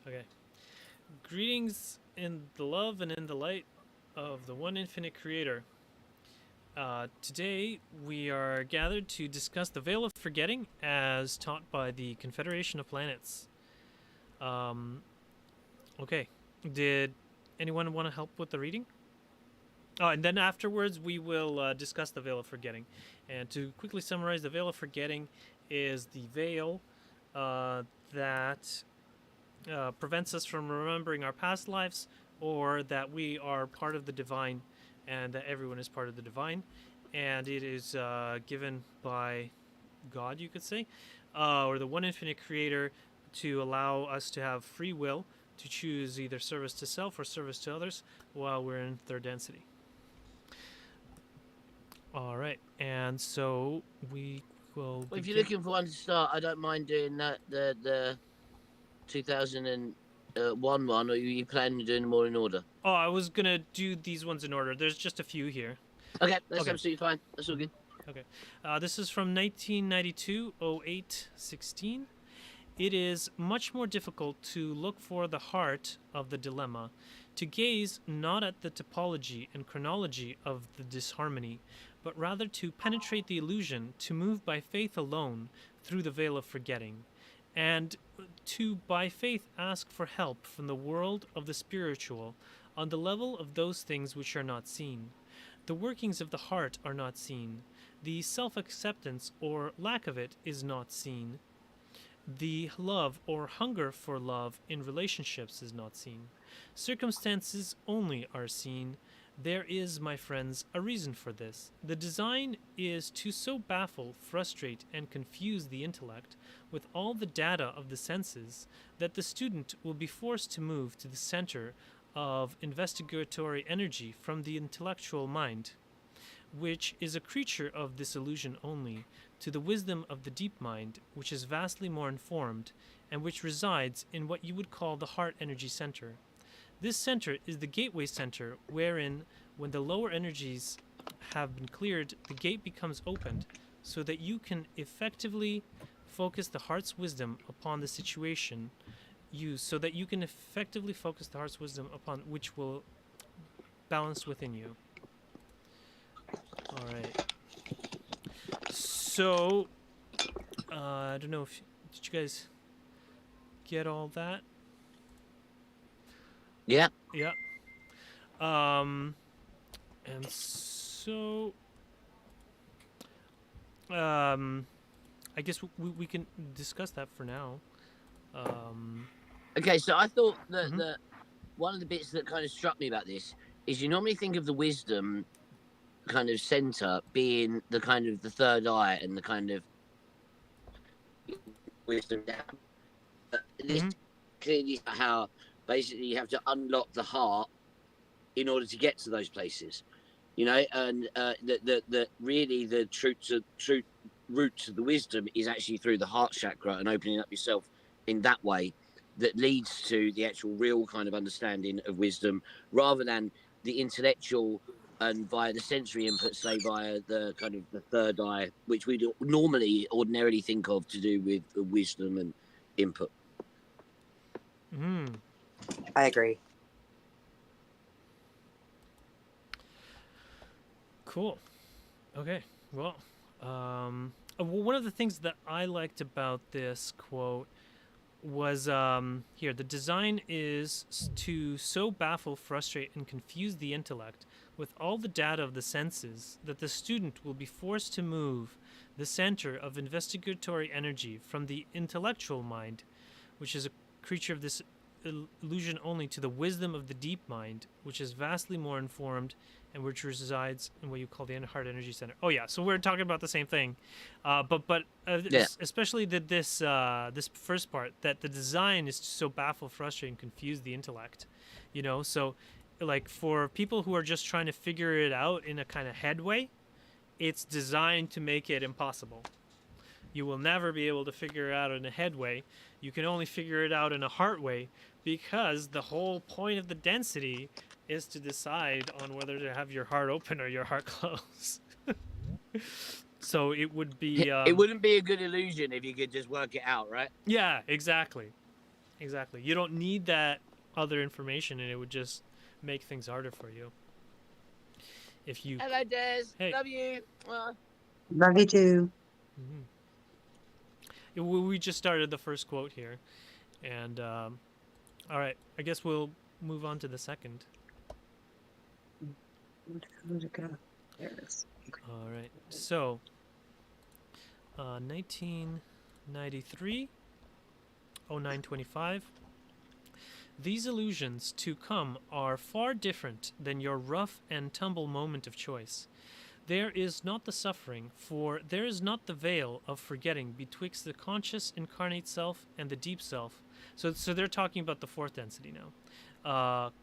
Okay. Greetings in the love and in the light of the one infinite creator. Today, we are gathered to discuss the Veil of Forgetting as taught by the Confederation of Planets. Um, okay. Did anyone want to help with the reading? Oh, and then afterwards, we will discuss the Veil of Forgetting. And to quickly summarize, the Veil of Forgetting is the veil uh, that prevents us from remembering our past lives, or that we are part of the divine and that everyone is part of the divine. And it is given by God, you could say, or the one infinite creator, to allow us to have free will to choose either service to self or service to others while we're in third density. All right. And so we will Well, if you're begin. looking for one to start, I don't mind doing that the 2001 one, or you planning on doing them all in order? Oh, I was going to do these ones in order. There's just a few here. Okay, that's Okay. absolutely fine. That's all Mm-hmm. good. Okay. This is from 1992, 08, 16. It is much more difficult to look for the heart of the dilemma, to gaze not at the topology and chronology of the disharmony, but rather to penetrate the illusion, to move by faith alone through the veil of forgetting, and to by faith ask for help from the world of the spiritual on the level of those things which are not seen. The workings of the heart are not seen. The self acceptance or lack of it is not seen. The love or hunger for love in relationships is not seen. Circumstances only are seen. There is, my friends, a reason for this. The design is to so baffle, frustrate, and confuse the intellect with all the data of the senses that the student will be forced to move to the center of investigatory energy from the intellectual mind, which is a creature of this illusion only, to the wisdom of the deep mind, which is vastly more informed, and which resides in what you would call the heart energy center. This center is the gateway center, wherein, when the lower energies have been cleared, the gate becomes opened, so that you can effectively focus the heart's wisdom upon the situation so that you can effectively focus the heart's wisdom upon which will balance within you. All right. So, I don't know if did you guys get all that? Yeah. Yeah. Um, and so, um, I guess we can discuss that for now. Um, Okay, so I thought that mhm. one of the bits that kind of struck me about this is you normally think of the wisdom kind of center being the kind of the third eye and the kind of wisdom down. But this Mhm. clearly is how basically you have to unlock the heart in order to get to those places. You know, and the really the truth root to the wisdom is actually through the heart chakra and opening up yourself in that way that leads to the actual real kind of understanding of wisdom rather than the intellectual and via the sensory input, say via the kind of the third eye, which we do normally ordinarily think of to do with wisdom and input. Mhm. I agree. Cool. Okay. Well, one of the things that I liked about this quote was here the design is to so baffle, frustrate, and confuse the intellect with all the data of the senses that the student will be forced to move the center of investigatory energy from the intellectual mind, which is a creature of this illusion only, to the wisdom of the deep mind, which is vastly more informed and which resides in what you call the heart energy center. Oh yeah, so we're talking about the same thing, but Yeah, especially this first part, that the design is to so baffle, frustrate, and confuse the intellect. So like for people who are just trying to figure it out in a kind of head way, it's designed to make it impossible. You will never be able to figure it out in a head way. You can only figure it out in a heart way, because the whole point of the density is to decide on whether to have your heart open or your heart closed. So it would be, it wouldn't be a good illusion if you could just work it out, right? yeah, exactly. exactly. You don't need that other information, and it would just make things harder for you. If you, Hello, Des. hey, Love you. Love you too. mhm. We just started the first quote here, and all right, I guess we'll move on to the second. Where'd it go? There it is. All right, so 1993, 0925. These illusions to come are far different than your rough and tumble moment of choice. There is not the suffering, for there is not the veil of forgetting betwixt the conscious incarnate self and the deep self. So they're talking about the fourth density now.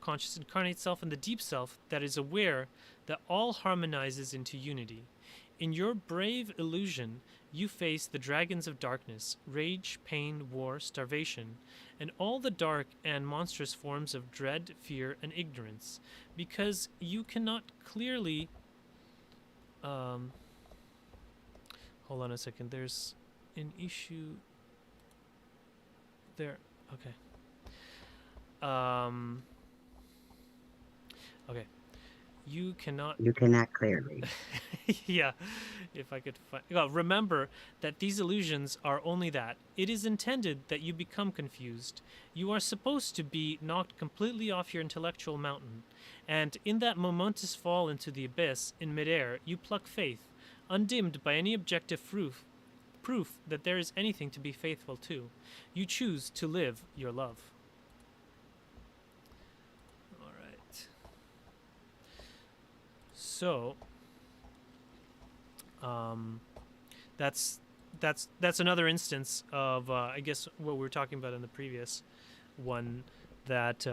Conscious incarnate self and the deep self that is aware that all harmonizes into unity. In your brave illusion, you face the dragons of darkness, rage, pain, war, starvation, and all the dark and monstrous forms of dread, fear, and ignorance, because you cannot clearly. Hold on a second. There's an issue there. Okay. Okay. You cannot. You cannot clearly. Yeah, if I could find. Well, remember that these illusions are only that. It is intended that you become confused. You are supposed to be knocked completely off your intellectual mountain, and in that momentous fall into the abyss in midair, you pluck faith, undimmed by any objective proof that there is anything to be faithful to. You choose to live your love. All right. So, that's another instance of I guess what we were talking about in the previous one, that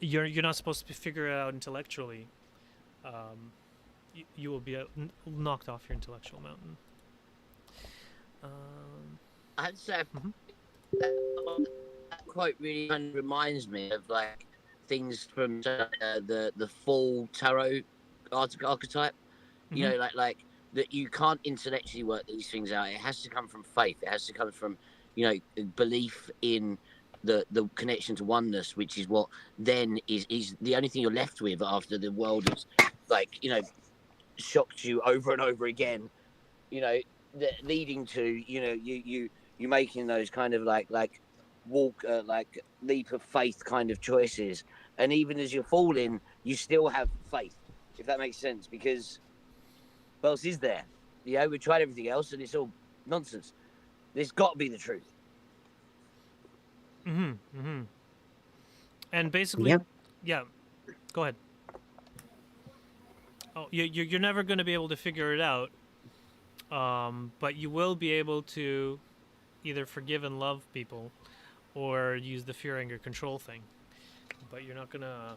you're not supposed to figure it out intellectually. You will be knocked off your intellectual mountain. I'd say Mhm. that quote really kind of reminds me of like things from the full tarot archetype. You know, like that you can't intellectually work these things out. It has to come from faith. It has to come from, you know, belief in the connection to oneness, which is what then is the only thing you're left with after the world has, like, you know, shocked you over and over again. You know, leading to, you know, you making those kind of like walk like leap of faith kind of choices, and even as you're falling, you still have faith, if that makes sense, because what else is there? You know, we tried everything else and it's all nonsense. There's got to be the truth. And basically, Yep. yeah. Go ahead. Oh, you're never going to be able to figure it out, but you will be able to either forgive and love people, or use the fear, anger, control thing. But you're not going to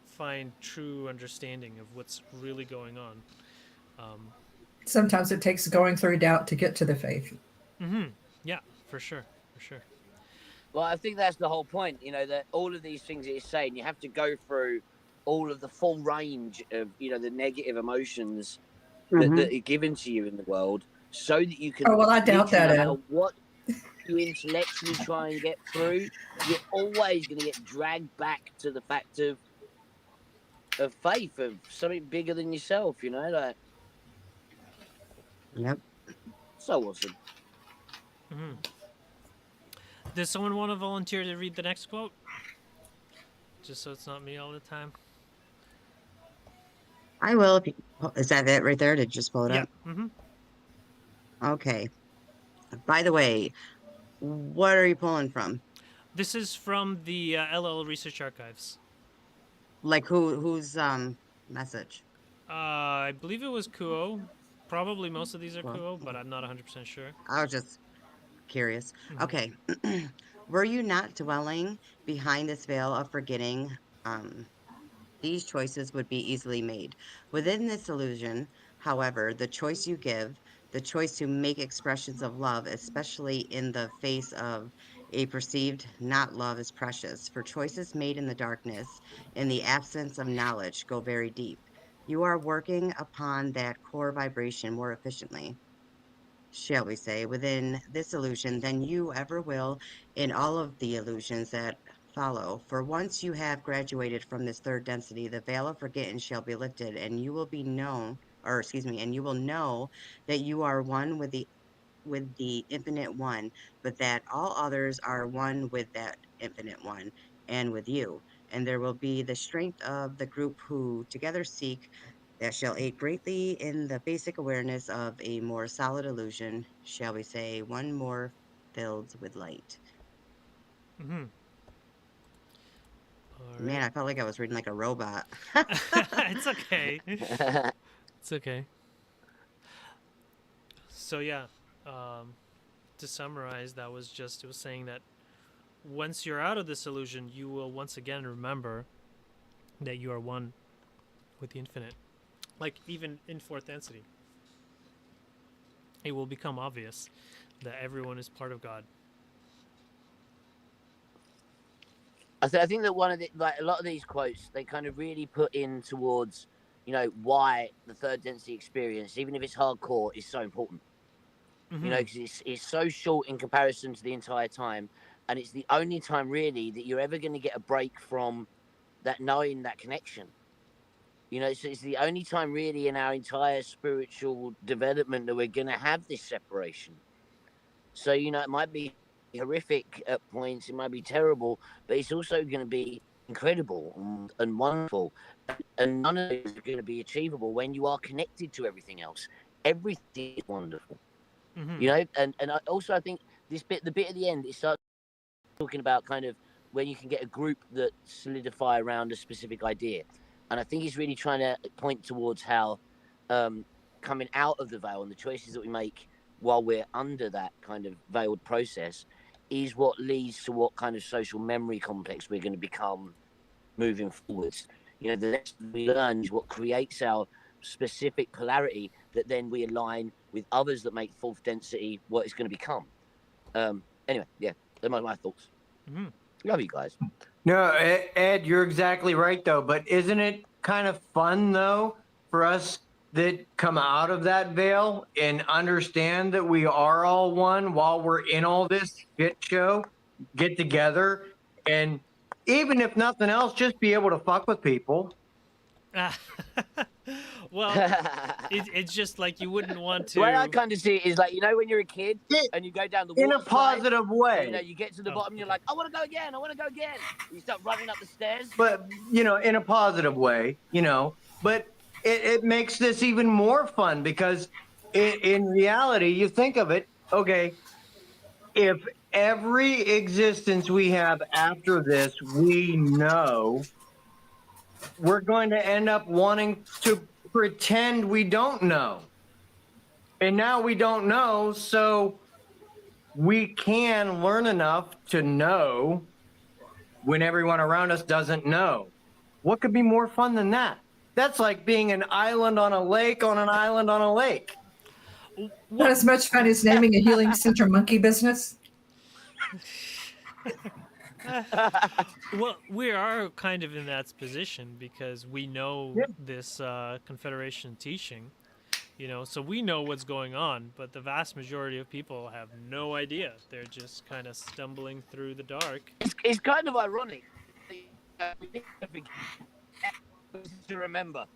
find true understanding of what's really going on. Sometimes it takes going through doubt to get to the faith. Yeah, for sure, for sure. Well, I think that's the whole point, you know, that all of these things that it's saying, you have to go through all of the full range of, you know, the negative emotions that are given to you in the world, so that you can, Oh, well, I doubt literally, that, no Ed. matter what you intellectually try and get through, you're always going to get dragged back to the fact of faith, of something bigger than yourself, you know, like, Yep. so awesome. Does someone want to volunteer to read the next quote? Just so it's not me all the time. I will. If you, is that it right there? Did you just pull it Yeah. up? Mm-hmm. Okay. By the way, what are you pulling from? This is from the LL Research Archives. Like whose message? I believe it was Kuo. Probably most of these are Well, Kuo, but I'm not 100% sure. I was just curious. Mhm. Okay. Were you not dwelling behind this veil of forgetting? These choices would be easily made. Within this illusion, however, the choice you give, the choice to make expressions of love, especially in the face of a perceived not love, is precious. For choices made in the darkness, in the absence of knowledge, go very deep. You are working upon that core vibration more efficiently. shall we say, within this illusion than you ever will in all of the illusions that follow. For once you have graduated from this third density, the veil of forgetting shall be lifted, and you will be known, or excuse me, and you will know that you are one with the infinite one, but that all others are one with that infinite one and with you. And there will be the strength of the group who together seek that shall aid greatly in the basic awareness of a more solid illusion, shall we say, one more filled with light. Mm-hmm. All Man, right. I felt like I was reading like a robot. It's okay. It's okay. So yeah, to summarize, that was just, it was saying that once you're out of this illusion, you will once again remember that you are one with the infinite. Like even in fourth density, it will become obvious that everyone is part of God. I think that one of the, like, a lot of these quotes, they kind of really put in towards, you know, why the third density experience, even if it's hardcore, is so important. Mm-hmm. You know, because it's so short in comparison to the entire time, and it's the only time really that you're ever going to get a break from that knowing, that connection. You know, so it's the only time really in our entire spiritual development that we're going to have this separation. So, you know, it might be horrific at points, it might be terrible, but it's also going to be incredible and wonderful. And none of it is going to be achievable when you are connected to everything else. Everything is wonderful, Mm-hmm. you know. And I think this bit, the bit at the end, it starts talking about kind of when you can get a group that solidify around a specific idea. And I think he's really trying to point towards how coming out of the veil and the choices that we make while we're under that kind of veiled process is what leads to what kind of social memory complex we're going to become moving forwards. You know, the lesson we learn is what creates our specific polarity that then we align with others that make fourth density what it's going to become. Anyway, yeah, those are my thoughts. Mm-hmm. Love you guys. No, Ed, you're exactly right though. But isn't it kind of fun though for us that come out of that veil and understand that we are all one while we're in all this shit show, get together, and even if nothing else, just be able to fuck with people. Well, it's just like you wouldn't want The way I to. kind of see it is like, you know, when you're a kid and you go down the In water a positive slide, way. you know, you get to the Oh, bottom and you're okay. like, I want to go again, I want to go again. You start running up the stairs. But you know, in a positive way, you know. But it makes this even more fun because in reality, you think of it, okay, if every existence we have after this, we know, we're going to end up wanting to pretend we don't know. And now we don't know, so we can learn enough to know when everyone around us doesn't know. What could be more fun than that? That's like being an island on a lake on an island on a lake. Not as much fun as naming a healing center monkey business. Well, we are kind of in that position because we know Yeah. this Confederation teaching, you know, so we know what's going on, but the vast majority of people have no idea. They're just kind of stumbling through the dark. It's kind of ironic to remember.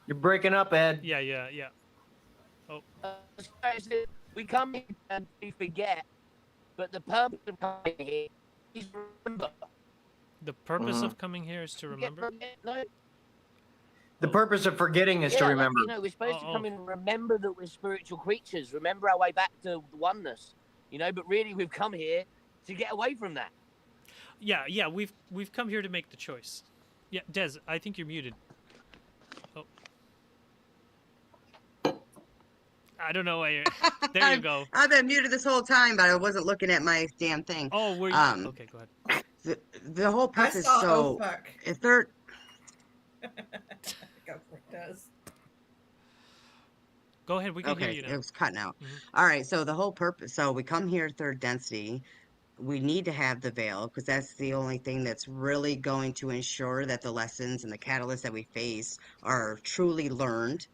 You're breaking up, Ed. Yeah, yeah, yeah. We come here and we forget, but the purpose of coming here is to remember. The purpose Mhm. of coming here is to remember. No, The purpose of forgetting is to like, remember. you know, we're supposed to Oh, come in and remember that we're spiritual creatures, remember our way back to the oneness, you know, but really we've come here to get away from that. Yeah, yeah, we've come here to make the choice. Yeah, Des, I think you're muted. Oh. I don't know why you're... There you go. I've been muted this whole time, but I wasn't looking at my damn thing. Oh, were you... Um, Okay, go ahead. The whole I purpose, saw, so oh fuck. if they're Go for it, Des. Go ahead, we can hear okay, you it now. was cutting out. Mhm. All right, so the whole purpose, so we come here third density we need to have the veil because that's the only thing that's really going to ensure that the lessons and the catalysts that we face are truly learned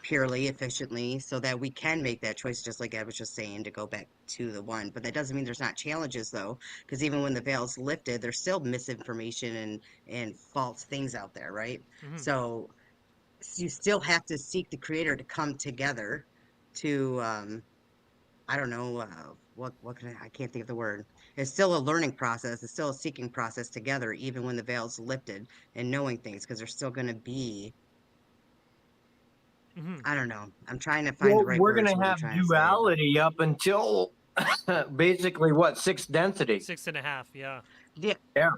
purely efficiently so that we can make that choice just like Ed was just saying to go back to the one. But that doesn't mean there's not challenges though, because even when the veil's lifted, there's still misinformation and false things out there, right? Hmm. So you still have to seek the creator to come together to I don't know what can I can't think of the word. It's still a learning process. It's still a seeking process together, even when the veil's lifted and knowing things, because there's still going to be. Hmm. I don't know. I'm trying to find the Well, right we're words going for to what I'm have trying to say, but duality up until basically what, sixth density. 6.5. Yeah. yeah, Yeah.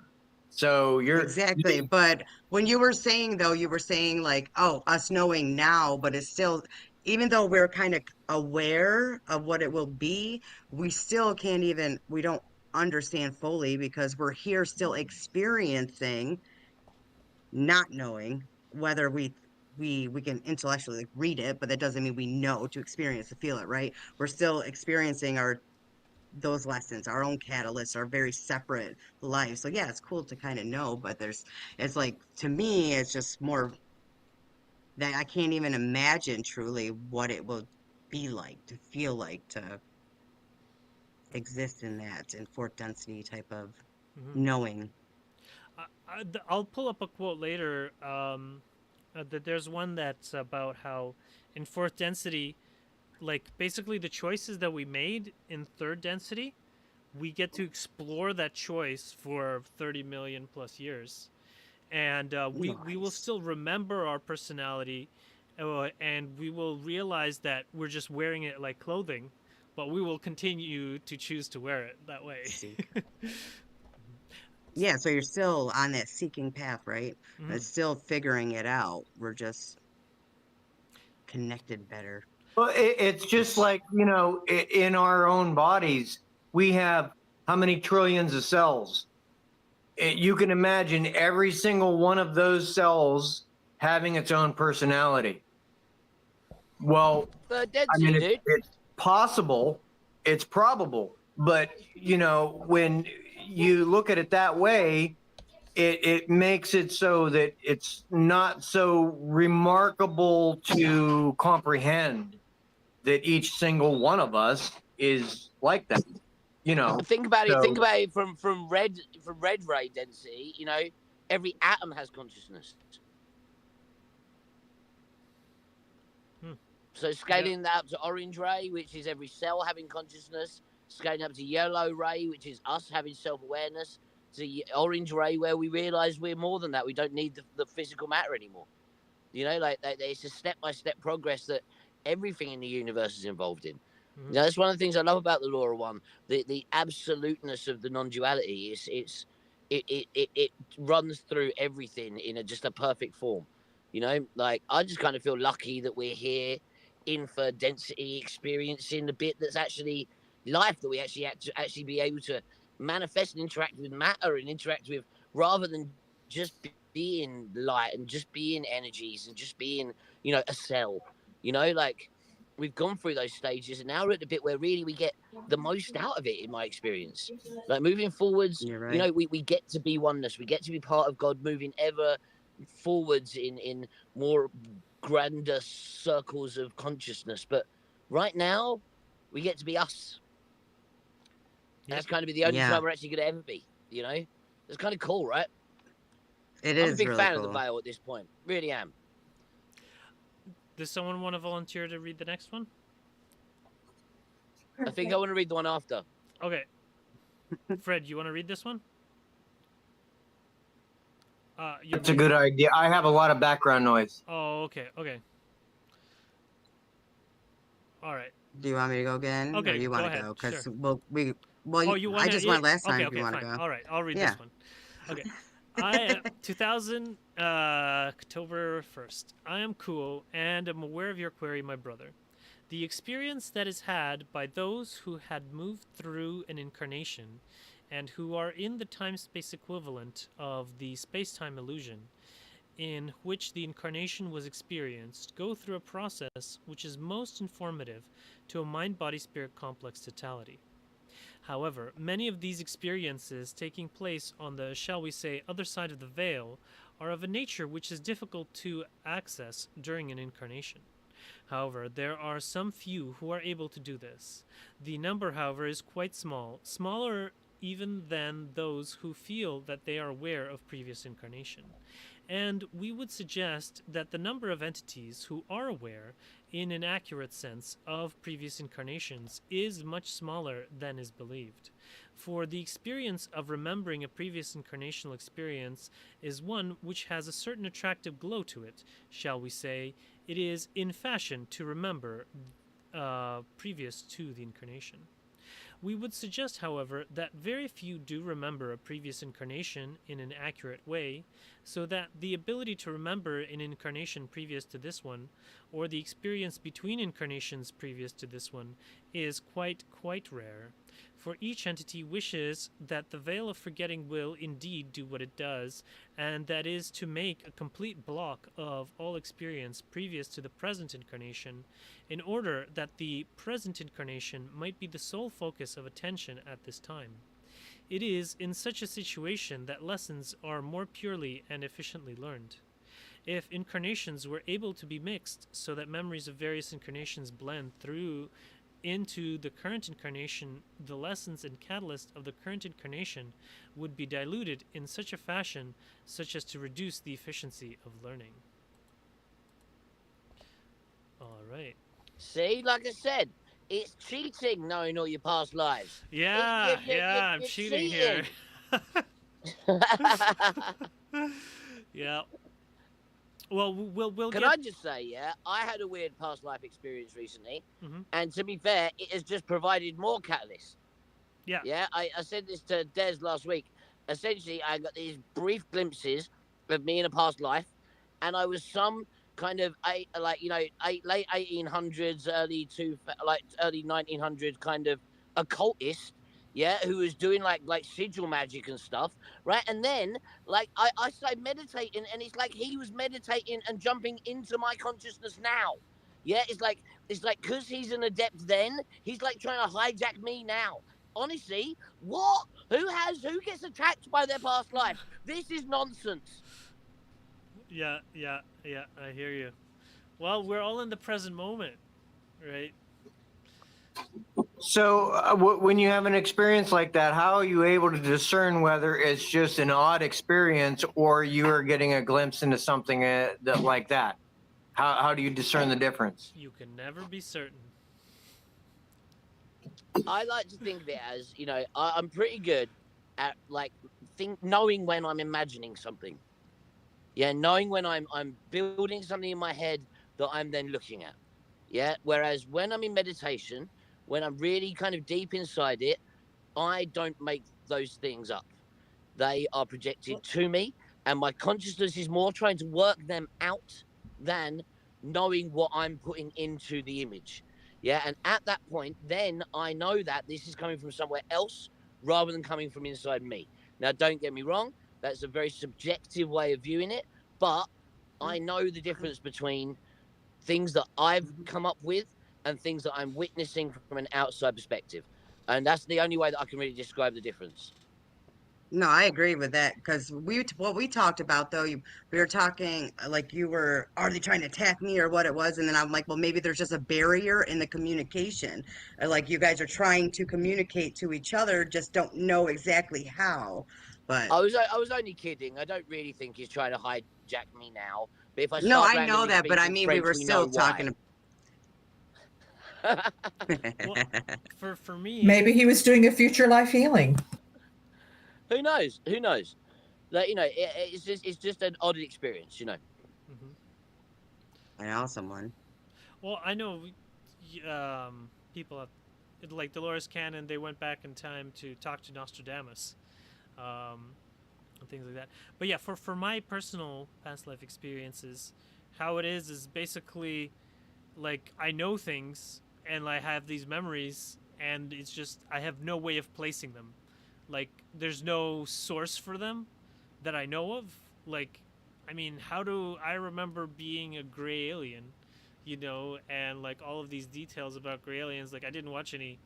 So exactly. But when you were saying though, you were saying like, oh, us knowing now, but it's still, even though we're kind of aware of what it will be, we still can't even, we don't understand fully because we're here still experiencing not knowing whether we can intellectually like, read it, but that doesn't mean we know to experience to feel it, right? We're still experiencing our those lessons, our own catalysts, our very separate lives. So yeah, it's cool to kind of know, but it's like to me, it's just more that I can't even imagine truly what it will be like to feel like to exist in that in fourth density type of Hmm. knowing. I'll pull up a quote later. That there's one that's about how in fourth density, like basically the choices that we made in third density, we get to explore that choice for 30 million plus years, and we will Nice. still remember our personality, and we will realize that we're just wearing it like clothing, but we will continue to choose to wear it that way. Seek. Yeah, so you're still on that seeking path, right? Hmm. It's still figuring it out. We're just connected better. well, it's just like, in our own bodies, we have how many trillions of cells? You can imagine every single one of those cells having its own personality. Well, Third I mean, density, dude. it's possible, it's probable, but when you look at it that way, it makes it so that it's not so remarkable to comprehend that each single one of us is like that. Think about it. Think So about it from red ray density. Every atom has consciousness. Hmm. So Yeah. scaling that up to orange ray, which is every cell having consciousness. Scaling up to yellow ray, which is us having self awareness. To orange ray, where we realize we're more than that. We don't need the physical matter anymore. It's a step by step progress that everything in the universe is involved in. Hmm. That's one of the things I love about the Law of One, the absoluteness of the non duality. It runs through everything in just a perfect form. Like I just kind of feel lucky that we're here in third density, experiencing the bit that's actually life that we actually be able to manifest and interact with matter and interact with rather than just being light and just being energies and just being a cell. Like we've gone through those stages and now we're at the bit where really we get the most out of it in my experience. Like moving forwards, You're right. we get to be oneness, we get to be part of God, moving ever forwards in more grander circles of consciousness. But right now we get to be us. Yep. That's kind of be the only Yeah, time we're actually going to ever be. It's kind of cool, right? it I'm a is big really fan of the cool. veil at this point, really am. Does someone want to volunteer to read the next one? I think I want to read the one after. Okay. Fred, you want to read this one? that's a good idea. I have a lot of background noise. Oh, okay. Okay. All right. Do you want me to go again, or Okay, you go want to ahead. go? Sure. Because well, Oh, you want I to? just went last time. Okay, If you okay, want to fine. go, All right, I'll read yeah. this one. Okay. 2000, October 1st. I am cool and am aware of your query, my brother. The experience that is had by those who had moved through an incarnation and who are in the time-space equivalent of the space-time illusion in which the incarnation was experienced go through a process which is most informative to a mind-body-spirit complex totality. However, many of these experiences taking place on the, shall we say, other side of the veil are of a nature which is difficult to access during an incarnation. However, there are some few who are able to do this. The number, however, is quite small, smaller even than those who feel that they are aware of previous incarnation. And we would suggest that the number of entities who are aware, in an accurate sense, of previous incarnations is much smaller than is believed. For the experience of remembering a previous incarnational experience is one which has a certain attractive glow to it, shall we say. It is in fashion to remember previous to the incarnation. We would suggest, however, that very few do remember a previous incarnation in an accurate way, so that the ability to remember an incarnation previous to this one, or the experience between incarnations previous to this one, is quite rare. For each entity wishes that the veil of forgetting will indeed do what it does, and that is to make a complete block of all experience previous to the present incarnation, in order that the present incarnation might be the sole focus of attention at this time. It is in such a situation that lessons are more purely and efficiently learned. If incarnations were able to be mixed so that memories of various incarnations blend through into the current incarnation, the lessons and catalyst of the current incarnation would be diluted in such a fashion such as to reduce the efficiency of learning. All right. See, like I said, it's cheating knowing all your past lives. Yeah, I'm you're cheating here. Yeah. Well, we'll Can get. I just say, yeah, I had a weird past life experience recently, Mhm. and to be fair, it has just provided more catalysts. Yeah. Yeah, I said this to Des last week. Essentially, I got these brief glimpses of me in a past life, and I was some kind of late 1800s, early 1900s kind of occultist. Yeah, who was doing like sigil magic and stuff, right? And then I started meditating, and it's like he was meditating and jumping into my consciousness now. Yeah, it's like because he's an adept then, he's like trying to hijack me now. Honestly, what? Who gets attacked by their past life? This is nonsense. Yeah, I hear you. Well, we're all in the present moment, right? So, when you have an experience like that, how are you able to discern whether it's just an odd experience or you are getting a glimpse into something that like that? How do you discern the difference? You can never be certain. I like to think of it as, I'm pretty good at knowing when I'm imagining something. Yeah, knowing when I'm building something in my head that I'm then looking at. Yeah. Whereas when I'm in meditation, when I'm really kind of deep inside it, I don't make those things up. They are projected to me, and my consciousness is more trying to work them out than knowing what I'm putting into the image. Yeah. And at that point, then I know that this is coming from somewhere else rather than coming from inside me. Now, don't get me wrong, that's a very subjective way of viewing it, but I know the difference between things that I've come up with and things that I'm witnessing from an outside perspective. And that's the only way that I can really describe the difference. No, I agree with that because what we talked about though, we were talking like you were, are they trying to attack me or what it was? And then I'm like, well, maybe there's just a barrier in the communication. Like you guys are trying to communicate to each other, just don't know exactly how. But I was only kidding. I don't really think he's trying to hijack me now. But if I no, start I know randomly that, but I speaking mean, we French, were we know still talking. Well, for me, Maybe he was doing a future life healing. Who knows? Who knows? Like it's just an odd experience. Mhm. I know someone. Well, I know people have, like Dolores Cannon. They went back in time to talk to Nostradamus, and things like that. But yeah, for my personal past life experiences, how it is basically like I know things and I have these memories, and it's just I have no way of placing them. Like there's no source for them that I know of. Like, I mean, how do I remember being a gray alien, and like all of these details about gray aliens? Like I didn't watch any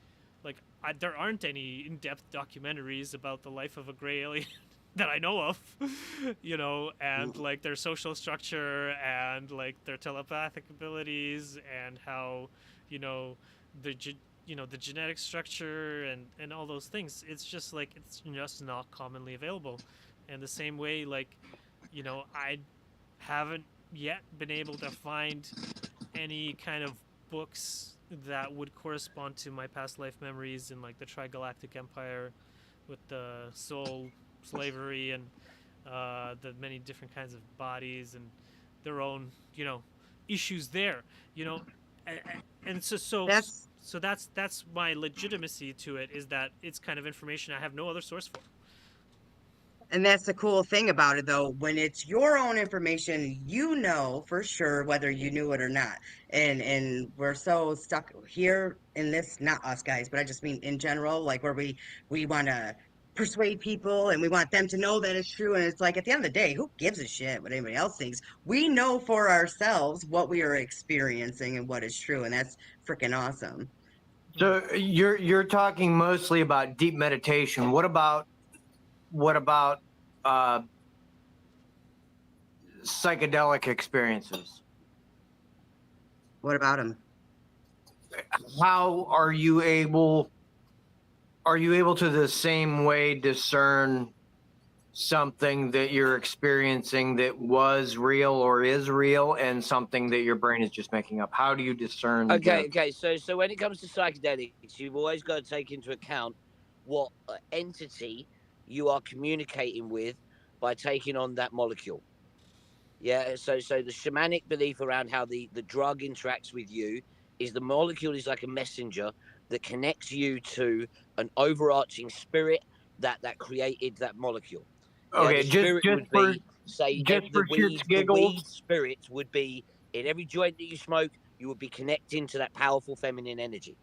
like there aren't any in-depth documentaries about the life of a gray alien that I know of, you know, and like their social structure and like their telepathic abilities and how, you know, the the genetic structure and all those things. It's just like it's just not commonly available. And the same way, like, you know, I haven't yet been able to find any kind of books that would correspond to my past life memories in like the Trigalactic Empire with the soul slavery and the many different kinds of bodies and their own, you know, issues there, you know, and That's so that's my legitimacy to it, is that it's kind of information I have no other source for. And that's the cool thing about it, though. When it's your own information, you know for sure whether you knew it or not. And we're so stuck here in this, not us guys, but I just mean in general, like where we want to persuade people and we want them to know that it's true. And it's like at the end of the day, who gives a shit what anybody else thinks? We know for ourselves what we are experiencing and what is true, and that's freaking awesome. So you're talking mostly about deep meditation. What about psychedelic experiences? What about them? How are you able to the same way discern something that you're experiencing that was real or is real and something that your brain is just making up? How do you discern? Okay. So when it comes to psychedelics, you've always got to take into account what entity you are communicating with by taking on that molecule. Yeah. So the shamanic belief around how the drug interacts with you is the molecule is like a messenger that connects you to an overarching spirit that created that molecule. Okay, the spirit just would for be, say, just for the shits weed giggles. spirit would be in every joint that you smoke. You would be connecting to that powerful feminine energy,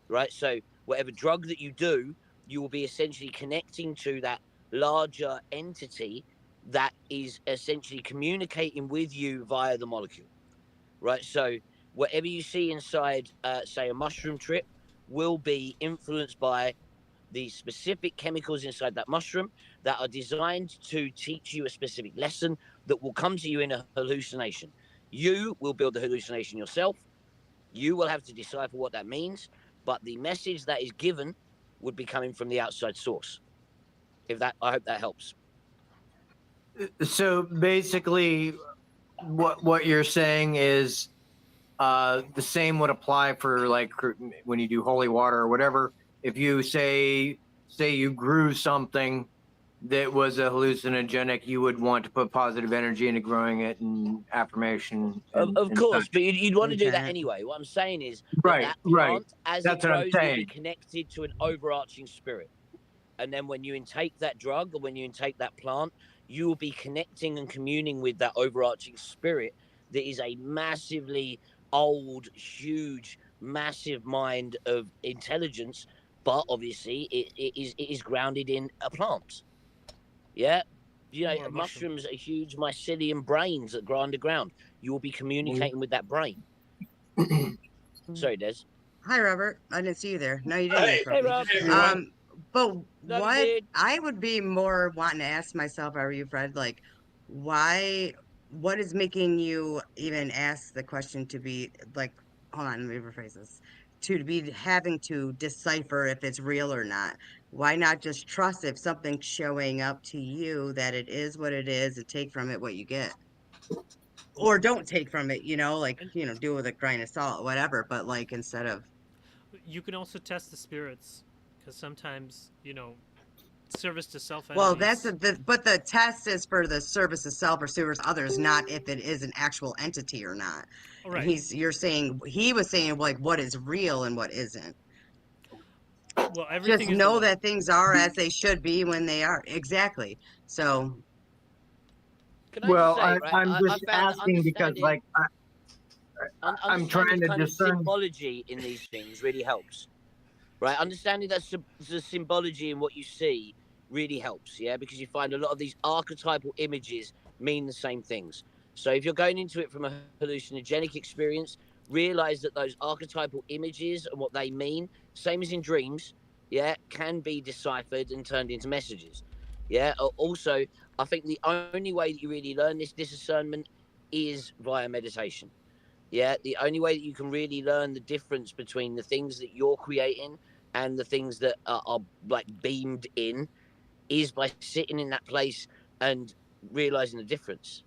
right? So whatever drug that you do, you will be essentially connecting to that larger entity that is essentially communicating with you via the molecule, right? So whatever you see inside, say, a mushroom trip, will be influenced by the specific chemicals inside that mushroom that are designed to teach you a specific lesson that will come to you in a hallucination. You will build the hallucination yourself. You will have to decipher what that means, but the message that is given would be coming from the outside source. I hope that helps. So basically, what you're saying is the same would apply for like when you do holy water or whatever. If you say you grew something that was a hallucinogenic, you would want to put positive energy into growing it and affirmation. Of course, such. but you'd want to do that Okay. anyway. What I'm saying is Right. plant, as That's it what I'm grows, will be saying. connected to an overarching spirit. And then when you intake that drug or when you intake that plant, you will be connecting and communing with that overarching spirit that is a massively old, huge, massive mind of intelligence, but obviously it is grounded in a plant. Yeah. You know, Or a mushroom. mushrooms are huge mycelium brains that grow underground. You will be communicating with that brain. Sorry, Des. Hi, Robert. I didn't see you there. No, you didn't interrupt Hey, me. Rob. But No, you what did. I would be more wanting to ask myself, are you, Fred? Like, why? What is making you even ask the question to be like? Hold on, let me rephrase this. To be having to decipher if it's real or not. Why not just trust if something's showing up to you that it is what it is and take from it what you get? Or don't take from it, like, And do it with a grain of salt, whatever. But like instead of you can also test the spirits, because sometimes, you know, service to self Well, that's entities. but the test is for the service itself or service others, not if it is an actual entity or not. All And right. he was saying like what is real and what isn't. Well, Just everything is know relative. that things are as they should be when they are. Exactly. So, Can I just Well, say, right? I'm I just found that asking because understanding like I'm understanding trying to kind of discern. symbology in these things really helps, right? Understanding that the symbology in what you see really helps, yeah, because you find a lot of these archetypal images mean the same things. So if you're going into it from a hallucinogenic experience, realize that those archetypal images and what they mean, same as in dreams, yeah, can be deciphered and turned into messages. Yeah. Also, I think the only way that you really learn this discernment is via meditation. Yeah, the only way that you can really learn the difference between the things that you're creating and the things that are like beamed in is by sitting in that place and realizing the difference.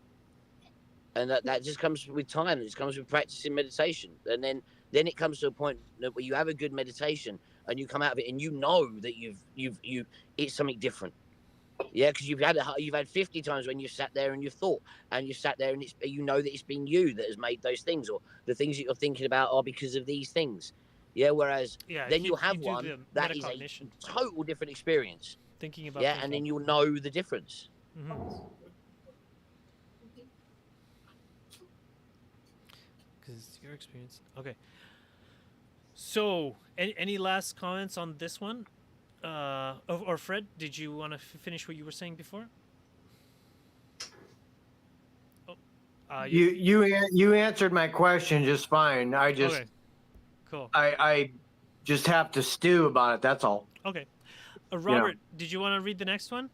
And that just comes with time. It just comes with practicing meditation, and then it comes to a point that where you have a good meditation and you come out of it and you know that you it's something different. Yeah, because you've had 50 times when you've sat there and you've thought, and you've sat there and it's, you know that it's been you that has made those things, or the things that you're thinking about are because of these things. Yeah, whereas Yeah, then you'll you have do one the that is a metacognition, total different experience. thinking about Yeah, and thinking. then you'll know the difference. Because your experience. Okay. So, any last comments on this one? Or Fred, did you want to finish what you were saying before? Oh, You answered my question just fine. I just okay, cool. I just have to stew about it. That's all. Okay, Robert, did you want to read the next one?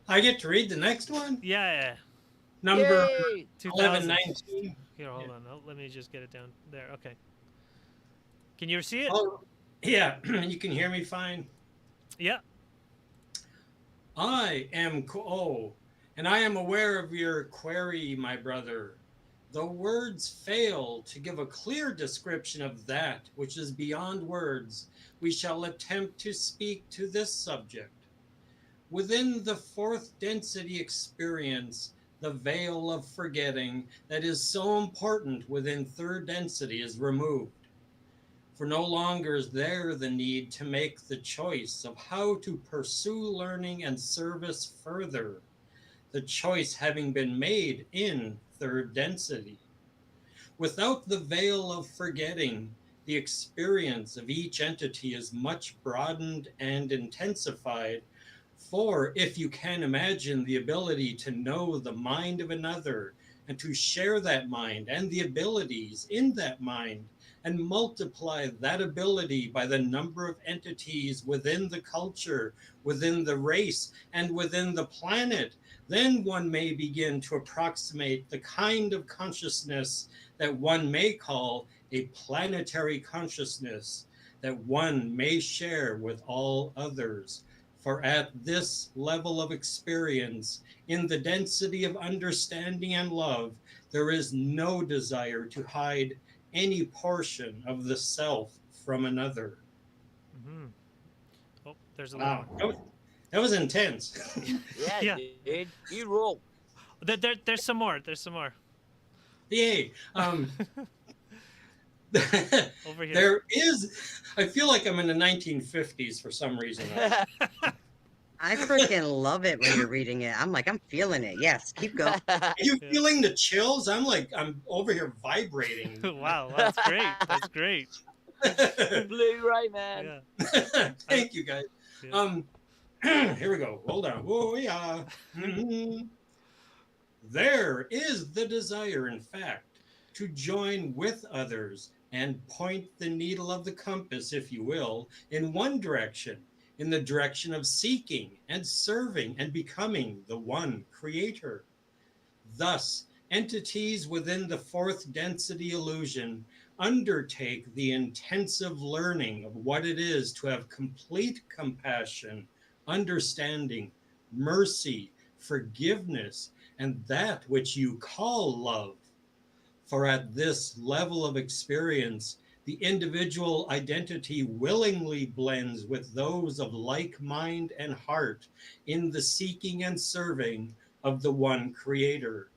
I get to read the next one? Yeah. Number Yay! 2000. 1119. Here, hold on. Let me just get it down there. Okay. Can you see it? Oh, yeah, you can hear me fine. Yeah. I am and I am aware of your query, my brother. The words fail to give a clear description of that which is beyond words. We shall attempt to speak to this subject. Within the fourth density experience, the veil of forgetting that is so important within third density is removed. For no longer is there the need to make the choice of how to pursue learning and service further, the choice having been made in third density. Without the veil of forgetting, the experience of each entity is much broadened and intensified. For if you can imagine the ability to know the mind of another and to share that mind and the abilities in that mind, and multiply that ability by the number of entities within the culture, within the race, and within the planet, then one may begin to approximate the kind of consciousness that one may call a planetary consciousness that one may share with all others. For at this level of experience, in the density of understanding and love, there is no desire to hide any portion of the self from another. Mm-hmm. Oh, there's a Wow, little. that was intense. Yeah, Yeah. dude, you rule. There's some more. There's some more. Yay. Over here. There is, I feel like I'm in the 1950s for some reason. I freaking love it when you're reading it. I'm like, I'm feeling it. Yes, keep going. Are you feeling the chills? I'm over here vibrating. Wow, that's great. That's great. Blu-ray man. Yeah. Thank you guys. Yeah. Here we go. Hold on. Oh yeah. There is the desire, in fact, to join with others and point the needle of the compass, if you will, in one direction, in the direction of seeking and serving and becoming the one creator. Thus, entities within the fourth density illusion undertake the intensive learning of what it is to have complete compassion, understanding, mercy, forgiveness, and that which you call love. For at this level of experience, the individual identity willingly blends with those of like mind and heart in the seeking and serving of the one creator.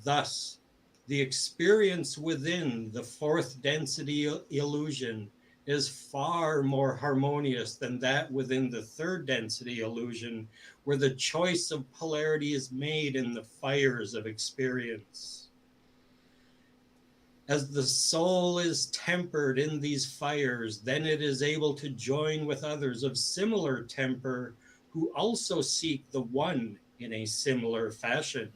Thus, the experience within the fourth density illusion is far more harmonious than that within the third density illusion, where the choice of polarity is made in the fires of experience. As the soul is tempered in these fires, then it is able to join with others of similar temper who also seek the one in a similar fashion.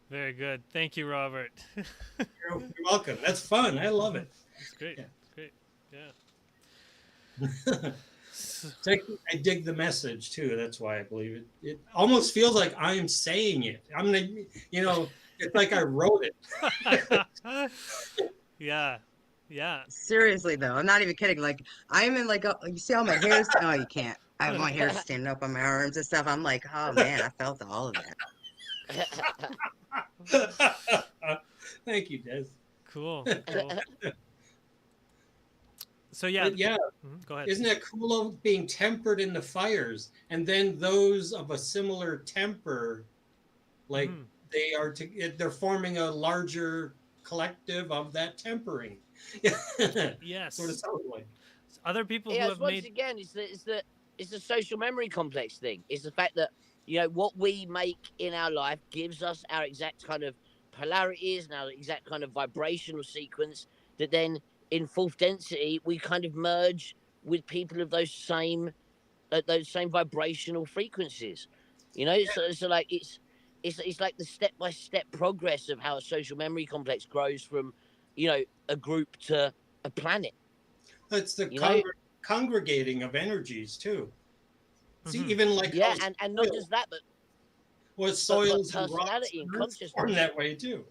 Very good. Thank you, Robert. You're welcome. That's fun. I love it. It's great. Yeah. It's great. Yeah. So I dig the message too. That's why I believe it. It almost feels like I'm saying it. I'm gonna, it's like I wrote it. Yeah. Yeah. Seriously though, I'm not even kidding. Like I'm in like you see all my hair. Oh, you can't. I have my hair standing up on my arms and stuff. I'm like, oh man, I felt all of that. Thank you, Des. Cool. Cool. So yeah. But yeah, Mhm, go ahead. isn't it cool of being tempered in the fires, and then those of a similar temper, like Mhm. they're forming a larger collective of that tempering. Yes. Sort of sounds like. Other people Yeah, who it's have once made. again, it's the social memory complex thing. It's the fact that what we make in our life gives us our exact kind of polarities and our exact kind of vibrational sequence. That then in fourth density we kind of merge with people of those same vibrational frequencies. So like it's like the step by step progress of how a social memory complex grows from a group to a planet. It's the You know, congregating of energies too. See, Mhm. even like yeah, how and not soil- just that, but soils and rocks personality and and earths form consciousness. that way too.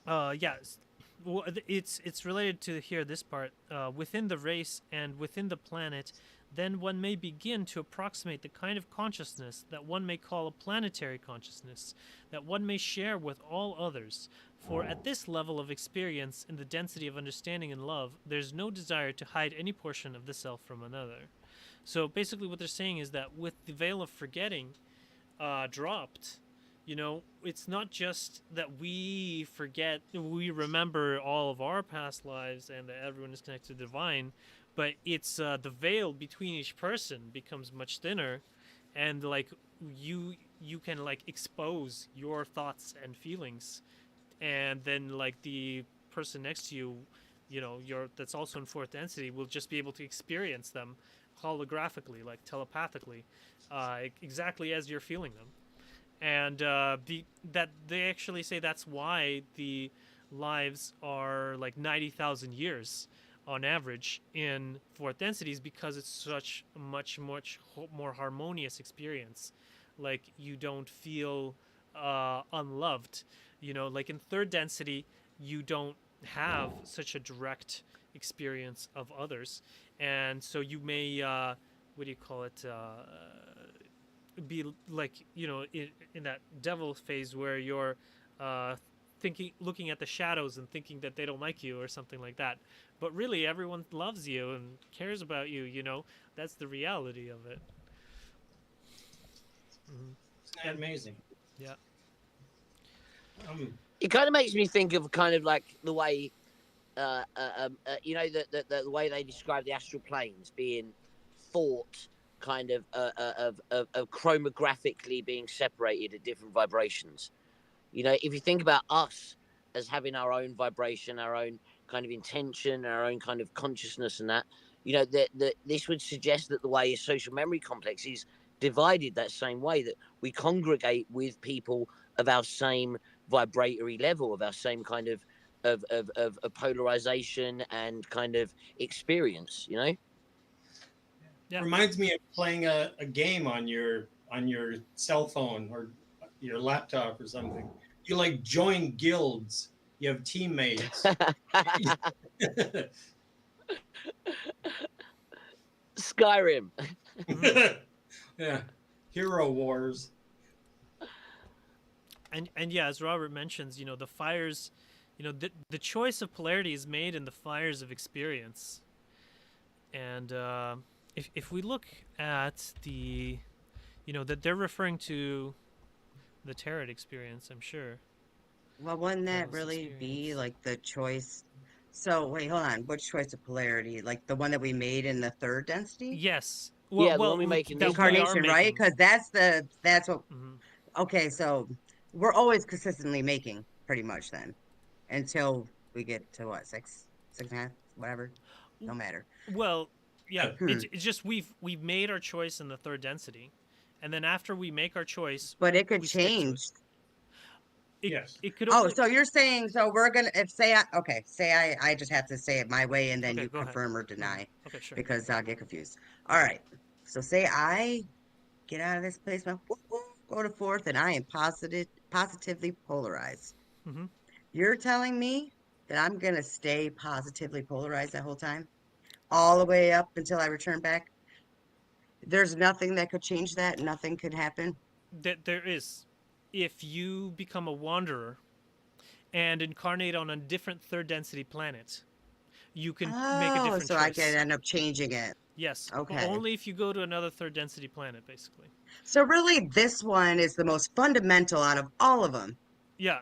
Yes. Well, it's related to here this part. Within the race and within the planet, then one may begin to approximate the kind of consciousness that one may call a planetary consciousness, that one may share with all others. For at this level of experience, in the density of understanding and love, there's no desire to hide any portion of the self from another. So basically, what they're saying is that with the veil of forgetting dropped, it's not just that we forget, we remember all of our past lives and that everyone is connected to the divine, but it's the veil between each person becomes much thinner, and like you can like expose your thoughts and feelings, and then like the person next to you, your that's also in fourth density will just be able to experience them holographically, like telepathically, exactly as you're feeling them. And that they actually say that's why the lives are like 90,000 years on average in fourth densities, because it's such a much more harmonious experience. Like you don't feel unloved. Like in third density, you don't have such a direct experience of others, and so you may what do you call it? Be like in that devil phase where you're looking at the shadows and thinking that they don't like you or something like that, but really everyone loves you and cares about you. That's the reality of it. Isn't that amazing? Yeah. It kind of makes me think of kind of like the way the way they describe the astral planes being thought kind of chromographically being separated at different vibrations. If you think about us as having our own vibration, our own kind of intention, our own kind of consciousness, and that, that this would suggest that the way a social memory complex is divided that same way, that we congregate with people of our same vibratory level, of our same kind of polarization and kind of experience. Yeah. Reminds me of playing a game on your cell phone or your laptop or something. You like join guilds. You have teammates. Skyrim. Yeah, Hero Wars. And yeah, as Robert mentions, the fires, the choice of polarity is made in the fires of experience. And if we look at the, that they're referring to the tarot experience, I'm sure. Well, wouldn't that Jealous really be experience. like the choice? So wait, hold on. Which choice of polarity? Like the one that we made in the third density? Yes. Yeah, the one we make in that this we are Incarnation, right? making. Because that's what. Mhm. Okay, so we're always consistently making pretty much then, until we get to what, six and a half, whatever. No matter. Well, Yeah, Hmm. it's just we've made our choice in the third density, and then after we make our choice, But it could we stick to it. change. Yes. It could Oh, only. so you're saying, so we're gonna, if say I just have to say it my way and then Okay, you go ahead. confirm or Go ahead. deny Okay, sure. because I'll get confused. All right. So say I get out of this place, go to fourth, and I am positively polarized. Mm-hmm. You're telling me that I'm gonna stay positively polarized that whole time, all the way up until I return back? There's nothing that could change that. Nothing could happen. That there is, if you become a wanderer and incarnate on a different third density planet, you can make a Oh, different so I can choice. end up changing it. Yes, but Okay. only if you go to another third density planet, basically. So really, this one is the most fundamental out of all of them. Yeah,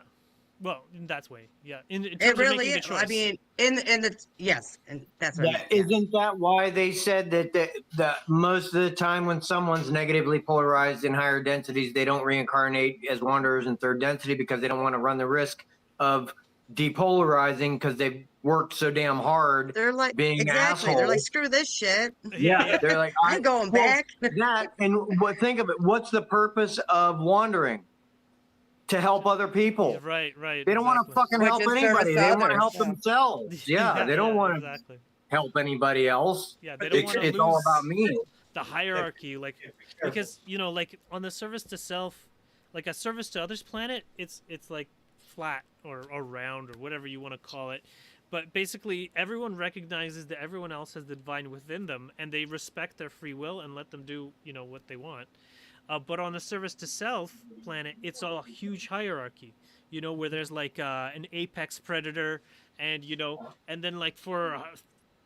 well, in that way, yeah. In It terms of really making the is. choice. I mean, in the yes, and that's what I meant. That, Yes. isn't that why they said that the most of the time when someone's negatively polarized in higher densities, they don't reincarnate as wanderers in third density because they don't want to run the risk of depolarizing because they've worked so damn hard They're like being exactly. They're like, assholes. screw this shit. yeah. They're like, I ain't going well, back. that and what think of it. What's the purpose of wandering? To help other people. Right, right. They don't want to exactly. fucking Which help is service anybody. to They want to others. help Yeah. themselves. Yeah, they don't want to exactly. help anybody else. Yeah, they don't want to It's all lose about me. the hierarchy, like because like on the service to self, like a service to others planet, it's like flat or round or whatever you want to call it. But basically, everyone recognizes that everyone else has the divine within them, and they respect their free will and let them do what they want. But on the service to self planet, it's a huge hierarchy, where there's like an apex predator, and and then like for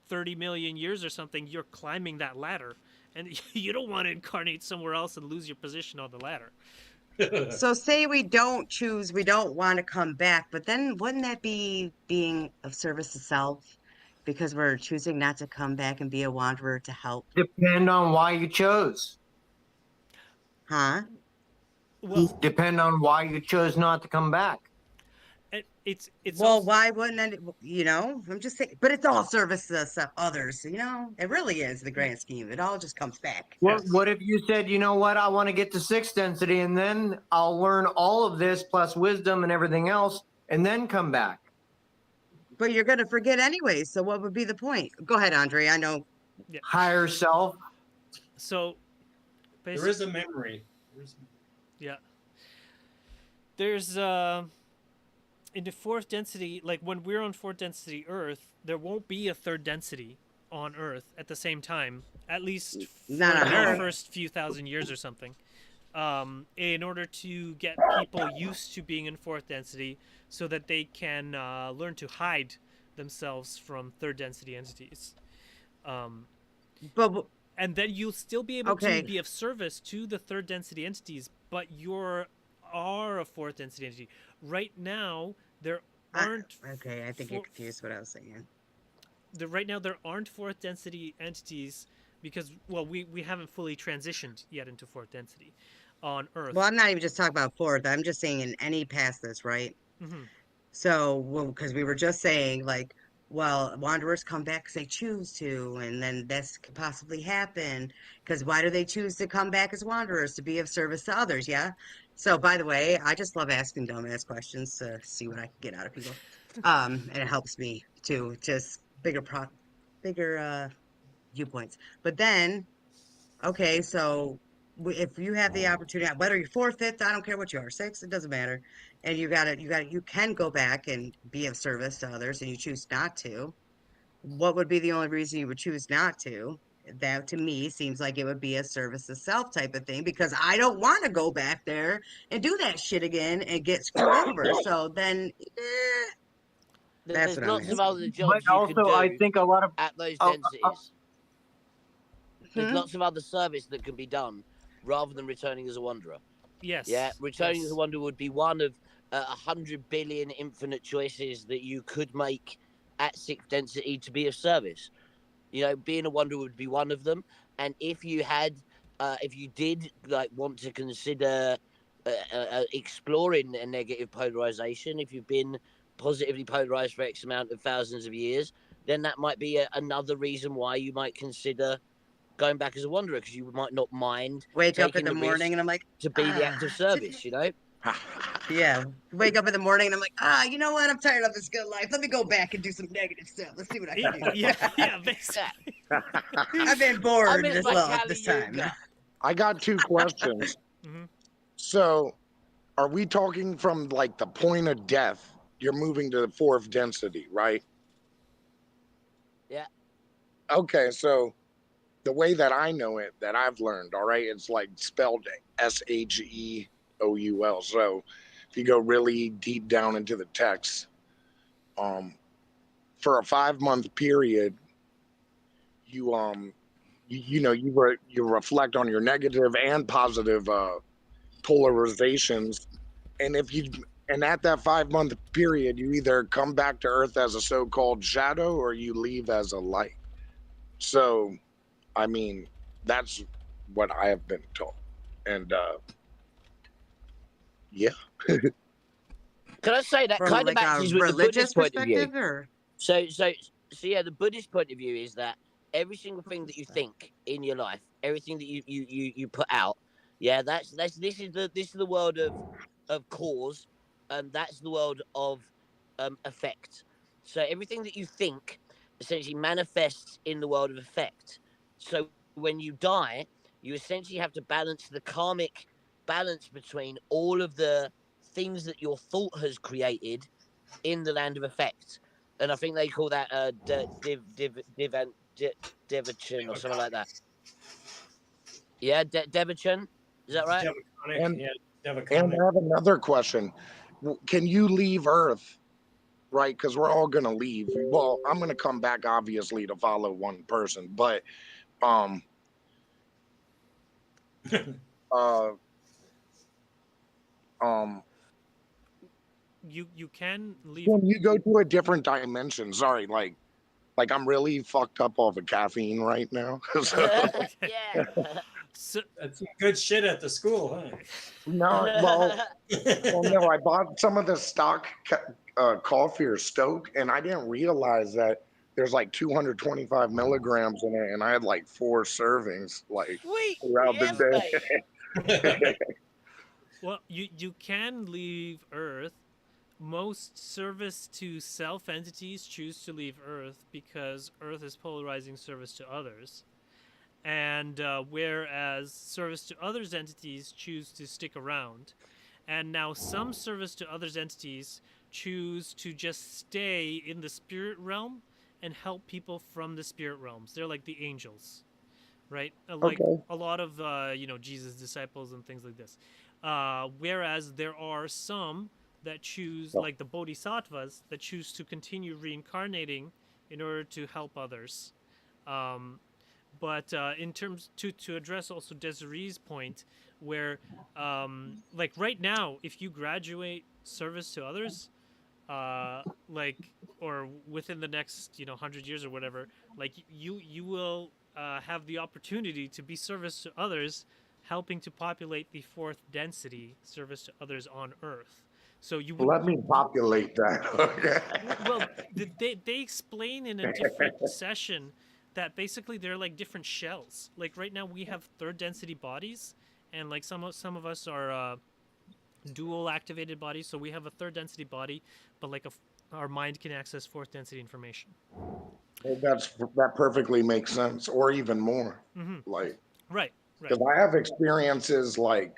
30 million years or something, you're climbing that ladder, and you don't want to incarnate somewhere else and lose your position on the ladder. So say we don't choose, we don't want to come back, but then wouldn't that be being of service to self? Because we're choosing not to come back and be a wanderer to help. Depend on why you chose. Huh? Well, Depend on why you chose not to come back. it's Well, also, why wouldn't it, I'm just saying, but it's all service to others, it really is the grand scheme. It all just comes back. What if you said, you know what, I want to get to sixth density and then I'll learn all of this plus wisdom and everything else and then come back? But you're going to forget anyway. So what would be the point? Go ahead, Andre. I know. Higher self. so There basically, is a memory. yeah. There's in the fourth density, like when we're on fourth density Earth, there won't be a third density on Earth at the same time, at least for Not on the Earth. first few thousand years or something. In order to get people used to being in fourth density, so that they can learn to hide themselves from third density entities. But And then you'll still be able Okay. to be of service to the third density entities, but you're a fourth density entity. Right now, there aren't. okay, I think you're four- confused what I was saying. Right now, there aren't fourth density entities because, well, we haven't fully transitioned yet into fourth density on Earth. Well, I'm not even just talking about fourth. I'm just saying in any past this, right? hmm So, because we were just saying, like, well, wanderers come back because they choose to, and then this could possibly happen. Because why do they choose to come back as wanderers? To be of service to others, yeah? So, by the way, I just love asking dumbass questions to see what I can get out of people. And it helps me to just bigger viewpoints. But then, okay, so if you have the opportunity, whether you're fourth, fifth, I don't care what you are, sixth, it doesn't matter. And you can go back and be of service to others and you choose not to. What would be the only reason you would choose not to? That to me seems like it would be a service to self type of thing because I don't want to go back there and do that shit again and get screwed over. So then, That's There's what I'm lots of asking. other jobs But you also, could do I think a lot of at those Oh, densities. There's Hmm? lots of other service that can be done rather than returning as a wanderer. Yes. Yeah, returning yes. as a wanderer would be one of 100 billion infinite choices that you could make at sixth density to be of service. Being a wanderer would be one of them. And if you did like want to consider exploring a negative polarization, if you've been positively polarized for X amount of thousands of years, then that might be another reason why you might consider going back as a wanderer, because you might not mind Wake up in taking the the morning risk and I'm like, to be the active today. service. You know. Yeah. Wake up in the morning and I'm like, you know what? I'm tired of this good life. Let me go back and do some negative stuff. Let's see what I can do. Yeah, basically. I've been I bored miss this my long Kali this time. Yuga. I got two questions. Mhm. So, are we talking from like the point of death? You're moving to the fourth density, right? Yeah. Okay, so the way that I know it, that I've learned, all right, it's like spelled Sheoul. So, if you go really deep down into the text, for a 5 month period, you reflect on your negative and positive polarizations, and if you and at that 5 month period, you either come back to Earth as a so-called shadow or you leave as a light. So, I mean, that's what I have been told, and yeah. Can I say that From kind of like a matches with the religious Buddhist point of view? perspective or So yeah, the Buddhist point of view is that every single thing that you think in your life, everything that you put out, yeah, that's this is the world of cause, and that's the world of effect. So everything that you think essentially manifests in the world of effect. So when you die, you essentially have to balance the karmic balance between all of the things that your thought has created in the land of effect, and I think they call that Devachan or something like that. Yeah, Devachan, is that right? Devaconic, And yeah, and Devaconic. I have another question. Can you leave Earth? Right, because we're all gonna leave. Well, I'm gonna come back obviously to follow one person, but um uh um You can leave. when you go to a different dimension, sorry, like I'm really fucked up off of caffeine right now. So Yeah. So, That's some good shit at the school, no, well, no, I bought some of the stock coffee or Stoke, and I didn't realize that there's like 225 milligrams in it, and I had like 4 servings like Sweet. throughout Yes, the mate. day. well, you can leave Earth. Most service to self entities choose to leave Earth because Earth is polarizing service to others. And whereas service to others entities choose to stick around. And now some service to others entities choose to just stay in the spirit realm and help people from the spirit realms. They're like the angels, right? Like Okay. a lot of Jesus disciples and things like this. Whereas there are some that choose, like the bodhisattvas, that choose to continue reincarnating in order to help others. Um, but in terms to address also Desiree's point, where like right now, if you graduate service to others, like or within the next 100 years or whatever, like you will have the opportunity to be service to others, helping to populate the fourth density, service to others on Earth. So you would Let me populate that. Okay. well, they explain in a different session that basically they're like different shells. Like right now we have third density bodies, and like some of us are dual activated bodies. So we have a third density body, but like our mind can access fourth density information. Well, that perfectly makes sense, or even more. Mm-hmm. Like, Right. because I have experiences like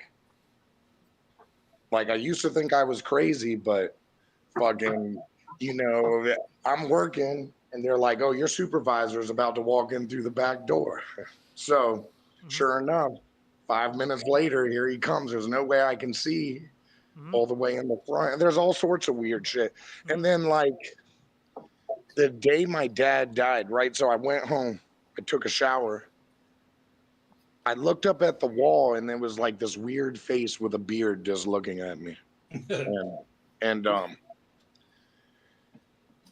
I used to think I was crazy, but fucking, I'm working, and they're like, "Oh, your supervisor is about to walk in through the back door." So, sure enough, 5 minutes later, here he comes. There's no way I can see all the way in the front. There's all sorts of weird shit. And then, like, the day my dad died, right? So I went home, I took a shower. I looked up at the wall, and there was like this weird face with a beard just looking at me. And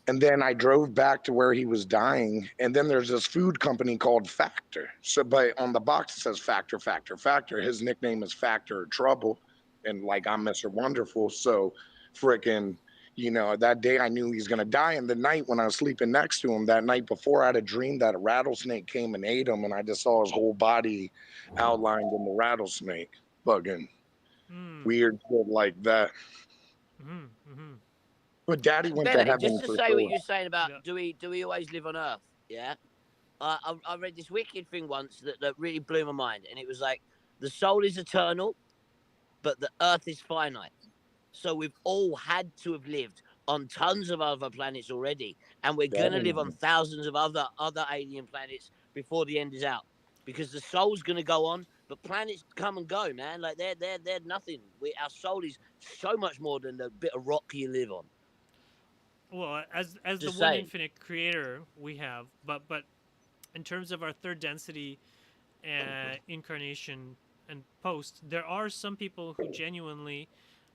and then I drove back to where he was dying, and then there's this food company called Factor. So, but on the box it says Factor, Factor, Factor. His nickname is Factor or Trouble, and like I'm Mr. Wonderful. So, frickin', you know, that day I knew he's gonna die. And the night when I was sleeping next to him, that night before, I had a dream that a rattlesnake came and ate him, and I just saw his whole body outlined in the rattlesnake. Fucking Mm. weird shit like that. Mm-hmm. Mm-hmm. But Daddy went to Benny, heaven just to for say what sure. you're saying about Yeah. do we always live on Earth? Yeah. I read this wicked thing once that really blew my mind, and it was like the soul is eternal, but the Earth is finite. So we've all had to have lived on tons of other planets already, and we're gonna live on Definitely. thousands of other alien planets before the end is out. Because the soul's gonna go on, but planets come and go, man. Like they're nothing. Our soul is so much more than the bit of rock you live on. Well, as the Just one saying. infinite creator we have, but in terms of our third density incarnation and post, there are some people who genuinely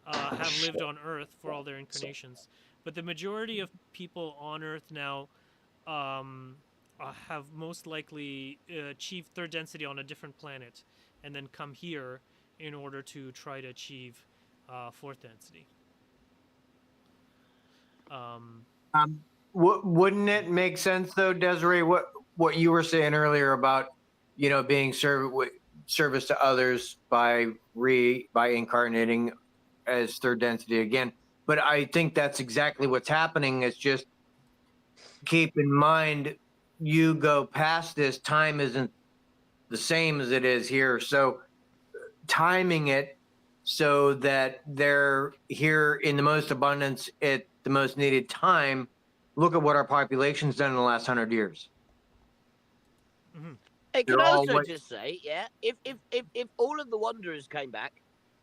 have lived on Earth for all their incarnations, but the majority of people on Earth now have most likely achieved third density on a different planet, and then come here in order to try to achieve fourth density. Wouldn't it make sense though, Desiree? What you were saying earlier about, you know, being service to others by incarnating as third density again. But I think that's exactly what's happening. It's just keep in mind, you go past this, time isn't the same as it is here. So timing it so that they're here in the most abundance at the most needed time. Look at what our population's done in the last 100 years. Mm-hmm. It can They're all also what- just say, yeah, if all of the wanderers came back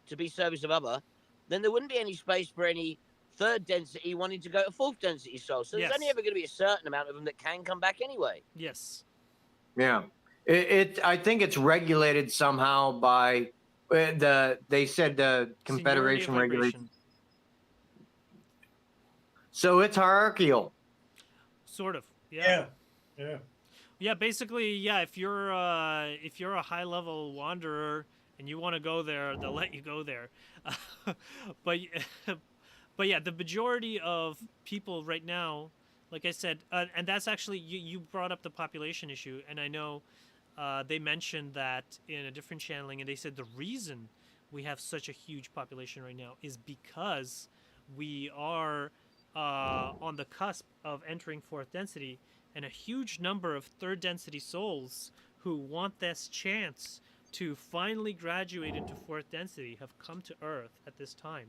to be service of other, then there wouldn't be any space for any third density wanting to go to fourth density soul. So there's only Yes. ever going to be a certain amount of them that can come back anyway. Yes. Yeah, I think it's regulated somehow by they said the Seniority of Confederation vibration. regulations. So it's hierarchical. Sort of. Yeah. Yeah, basically, yeah. If you're a high level wanderer and you want to go there, they'll let you go there. but but yeah, the majority of people right now, like I said, and that's actually you brought up the population issue, and I know they mentioned that in a different channeling, and they said the reason we have such a huge population right now is because we are on the cusp of entering fourth density, and a huge number of third density souls who want this chance to finally graduate into fourth density have come to Earth at this time.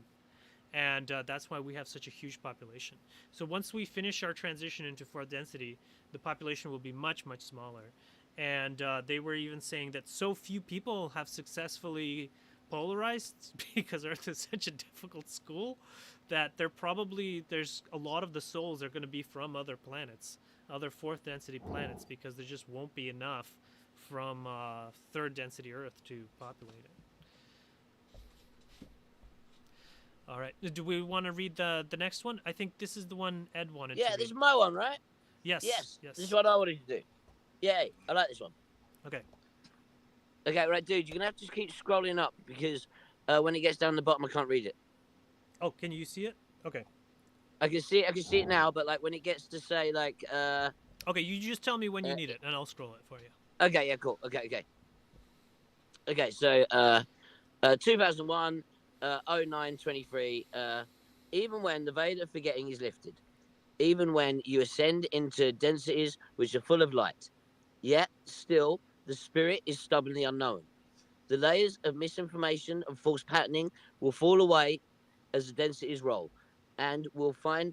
And that's why we have such a huge population. So once we finish our transition into fourth density, the population will be much, much smaller. And they were even saying that so few people have successfully polarized because Earth is such a difficult school that there's a lot of the souls are going to be from other planets, other fourth density planets, because there just won't be enough from third density Earth to populate it. All right. Do we want to read the next one? I think this is the one Ed wanted to Yeah, read. this is my one, right? Yes. Yes. This is what I wanted to do. Yay, I like this one. Okay. Okay, right, dude, you're going to have to keep scrolling up because when it gets down the bottom, I can't read it. Oh, can you see it? Okay. I can see it now, but like when it gets to say like Okay, you just tell me when you need it, and I'll scroll it for you. okay, yeah, cool. Okay, so 2001 0923 even when the veil of forgetting is lifted, even when you ascend into densities which are full of light, yet still the spirit is stubbornly unknown. The layers of misinformation and false patterning will fall away as the densities roll, and we'll find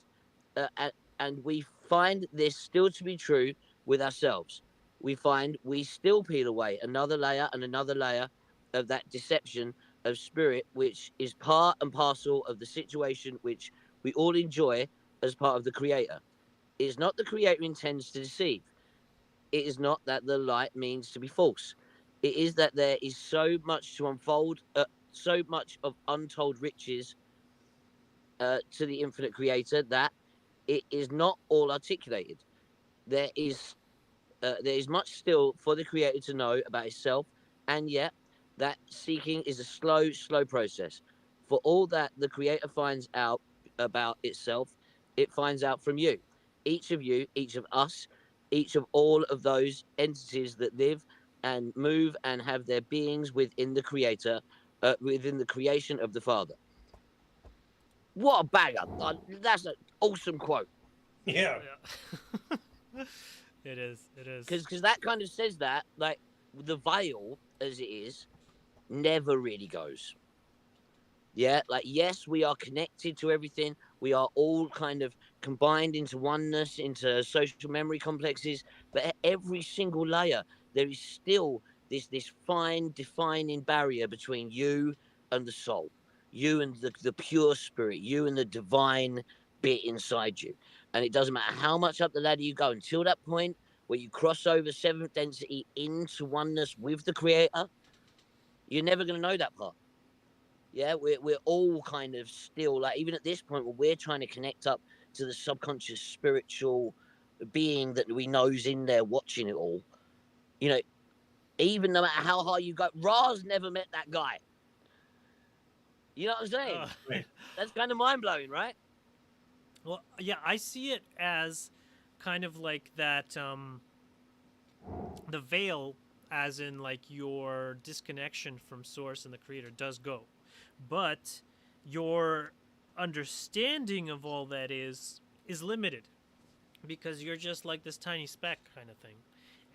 and we find this still to be true with ourselves. We find we still peel away another layer and another layer of that deception of spirit, which is part and parcel of the situation which we all enjoy as part of the Creator. It is not the Creator intends to deceive. It is not that the light means to be false. It is that there is so much to unfold, so much of untold riches to the infinite Creator that it is not all articulated. There is much still for the Creator to know about Himself, and yet that seeking is a slow process. For all that the Creator finds out about itself, it finds out from you. Each of you, each of us, each of all of those entities that live and move and have their beings within the creator, within the creation of the Father. What a banger. That's an awesome quote. Yeah. Yeah. It is. It is. Because that kind of says that, like, the veil, as it is, never really goes. Yeah, like, yes, we are connected to everything. We are all kind of combined into oneness, into social memory complexes. But at every single layer, there is still this fine defining barrier between you and the soul, you and the pure spirit, you and the divine bit inside you. And it doesn't matter how much up the ladder you go until that point where you cross over seventh density into oneness with the creator, you're never going to know that part. Yeah, we're all kind of still, like, even at this point where we're trying to connect up to the subconscious spiritual being that we know's in there watching it all. You know, even no matter how high you go, Ra's never met that guy. You know what I'm saying? Right. That's kind of mind blowing, right? Well, yeah, I see it as kind of like that, the veil, as in like your disconnection from source and the creator, does go. But your understanding of all that is limited, because you're just like this tiny speck kind of thing.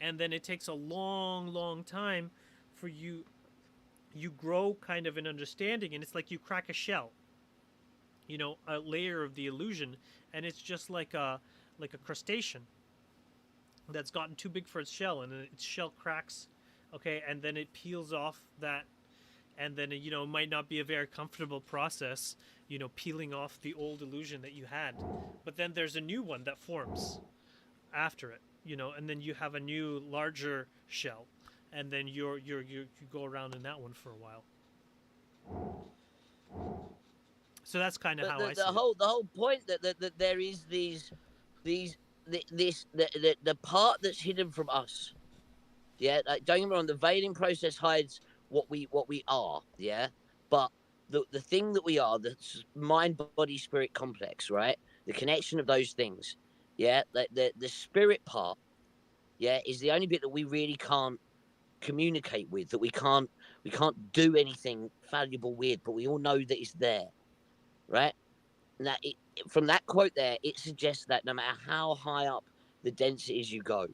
And then it takes a long time for you grow kind of an understanding, and it's like you crack a shell, you know, a layer of the illusion, and it's just like a crustacean that's gotten too big for its shell, and then its shell cracks, okay, and then it peels off that, and then, you know, it might not be a very comfortable process, you know, peeling off the old illusion that you had, but then there's a new one that forms after it, you know, and then you have a new larger shell, and then you go around in that one for a while. So that's kind of But how I see the it. whole point that there is the part that's hidden from us. Yeah, like, don't get me wrong, the veiling process hides what we are, yeah, but the thing that we are, the mind body spirit complex, right, the connection of those things, yeah, like the spirit part, yeah, is the only bit that we really can't communicate with, that we can't do anything valuable with, but we all know that it's there, right? Now, from that quote there, it suggests that no matter how high up the densities you go,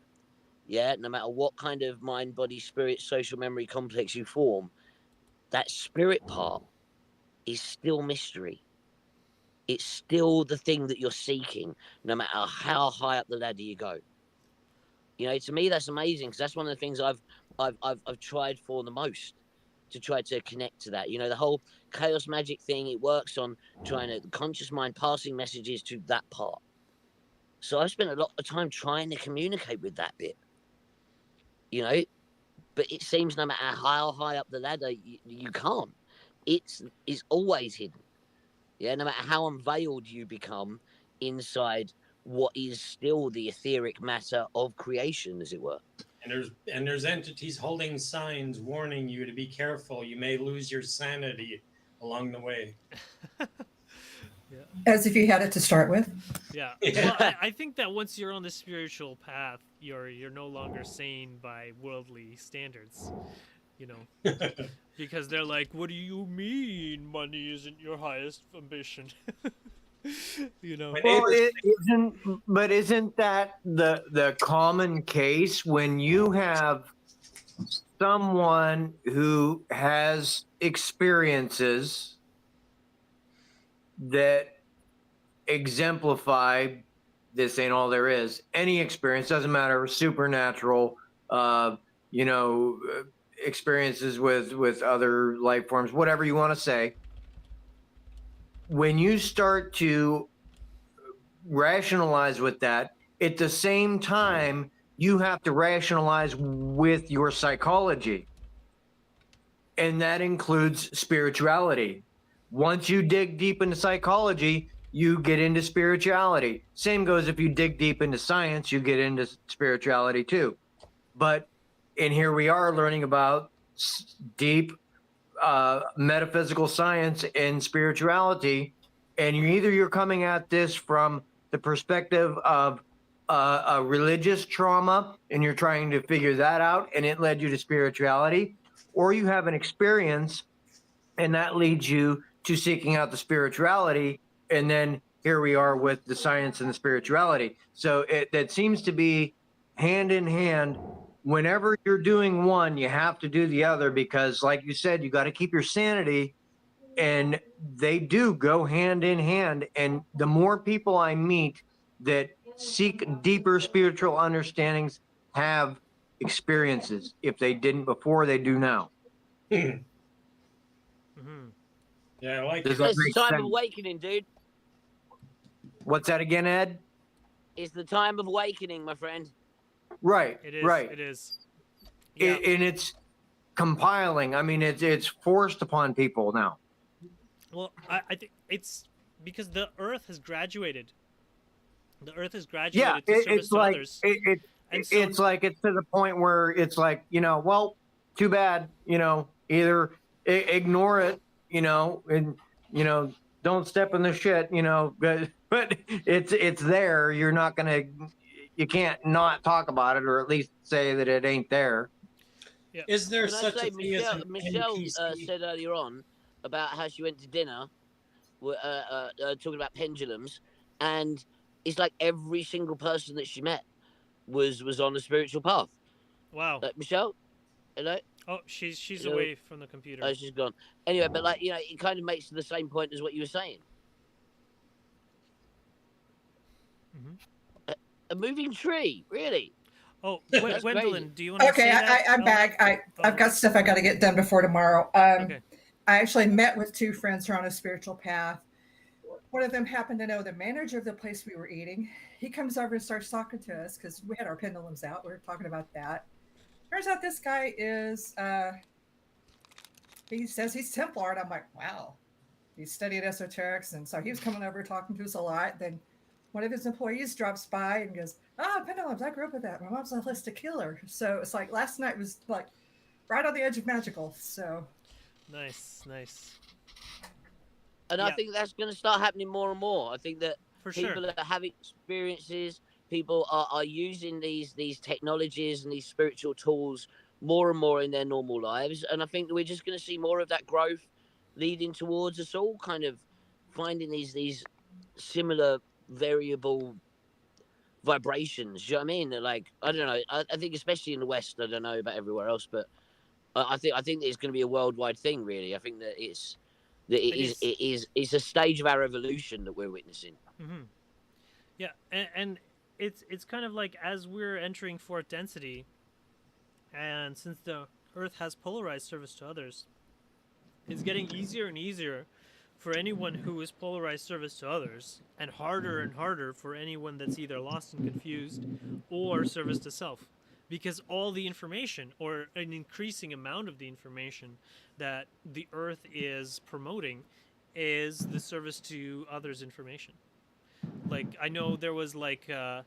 yeah, no matter what kind of mind, body, spirit, social memory complex you form, that spirit part is still mystery. It's still the thing that you're seeking, no matter how high up the ladder you go. You know, to me, that's amazing, because that's one of the things I've tried for the most, to try to connect to that. You know, the whole chaos magic thing, it works on trying to, the conscious mind passing messages to that part. So I've spent a lot of time trying to communicate with that bit. You know, but it seems no matter how high up the ladder, you can't. It's always hidden. Yeah, no matter how unveiled you become inside what is still the etheric matter of creation, as it were. And there's entities holding signs warning you to be careful. You may lose your sanity along the way. As if you had it to start with. Yeah. Yeah. Well, I think that once you're on the spiritual path, you're no longer sane by worldly standards, you know, because they're like, "What do you mean money isn't your highest ambition?" You know. My Well, neighbors- isn't that the common case when you have someone who has experiences that exemplify this ain't all there is. Any experience, doesn't matter, supernatural, you know, experiences with other life forms, whatever you want to say. When you start to rationalize with that, at the same time, you have to rationalize with your psychology. And that includes spirituality. Once you dig deep into psychology, you get into spirituality. Same goes if you dig deep into science, you get into spirituality too. But and here we are learning about deep metaphysical science and spirituality, and you're coming at this from the perspective of a religious trauma, and you're trying to figure that out, and it led you to spirituality, or you have an experience, and that leads you to seeking out the spirituality, and then here we are with the science and the spirituality. So that seems to be hand in hand. Whenever you're doing one, you have to do the other, because like you said, you got to keep your sanity, and they do go hand in hand. And the more people I meet that seek deeper spiritual understandings have experiences. If they didn't before, they do now. Hmm. Yeah, I like Does it. that It's the make time sense? of awakening, dude. What's that again, Ed? It's the time of awakening, my friend. Right. It is. Right. It is. Yeah. And it's compiling. I mean, it's forced upon people now. Well, I think it's because the Earth has graduated. The Earth has graduated to service it's to like others. it, And so, it's like it's to the point where it's like, well, too bad, either ignore it, and don't step in the shit, but it's there. You're not gonna, you can't not talk about it, or at least say that it ain't there. Is there Can I such say, a thing as an Michelle NPC? said earlier on about how she went to dinner, talking about pendulums, and it's like every single person that she met was on a spiritual path. wow. Michelle, hello. Oh, she's Hello? away from the computer. Oh, she's gone. Anyway, but it kind of makes the same point as what you were saying. Mhm. A moving tree, really? Oh, That's Gwendolyn, crazy. do you want to Okay, say that? I'm out back. loud? I've got stuff I got to get done before tomorrow. Okay. I actually met with two friends who are on a spiritual path. One of them happened to know the manager of the place we were eating. He comes over and starts talking to us because we had our pendulums out. We were talking about that. Turns out this guy is, he says he's Templar. And I'm like, wow. He studied esoterics. And so he was coming over talking to us a lot. Then one of his employees drops by and goes, pendulums, I grew up with that. My mom's a holistic healer. So it's like last night was like right on the edge of magical. So Nice. And I think that's going to start happening more and more. I think that For people sure. that have experiences, people are using these technologies and these spiritual tools more and more in their normal lives. And I think that we're just going to see more of that growth leading towards us all kind of finding these similar variable vibrations. Do you know what I mean? Like, I don't know. I think especially in the West, I don't know about everywhere else, but I think it's going to be a worldwide thing. Really, I think that it's a stage of our evolution that we're witnessing. Mm-hmm. Yeah, and it's kind of like as we're entering fourth density, and since the Earth has polarized service to others, it's getting easier and easier for anyone who is polarized service to others, and harder for anyone that's either lost and confused or service to self. Because all the information, or an increasing amount of the information that the Earth is promoting, is the service to others information. Like, I know there was that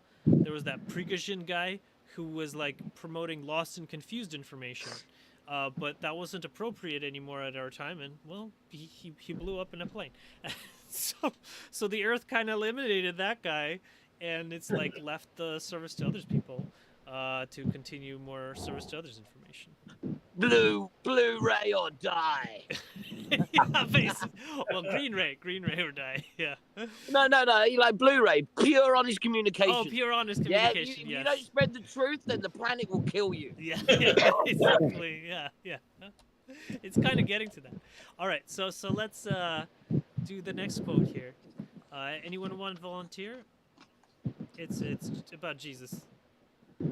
Prigozhin guy who was like promoting lost and confused information. But that wasn't appropriate anymore at our time, and well, he blew up in a plane. so the Earth kind of eliminated that guy, and it's like left the service to others people to continue more service to others information. Blu-ray or die. Yeah, basically. Well, Green Ray or die. Yeah. No. You like Blu-ray, pure honest communication. Oh, pure honest Yeah, communication. you Yes. don't spread the truth, then the planet will kill you. Yeah, exactly. Yeah. It's kind of getting to that. All right, so let's do the next quote here. Anyone want to volunteer? It's about Jesus. All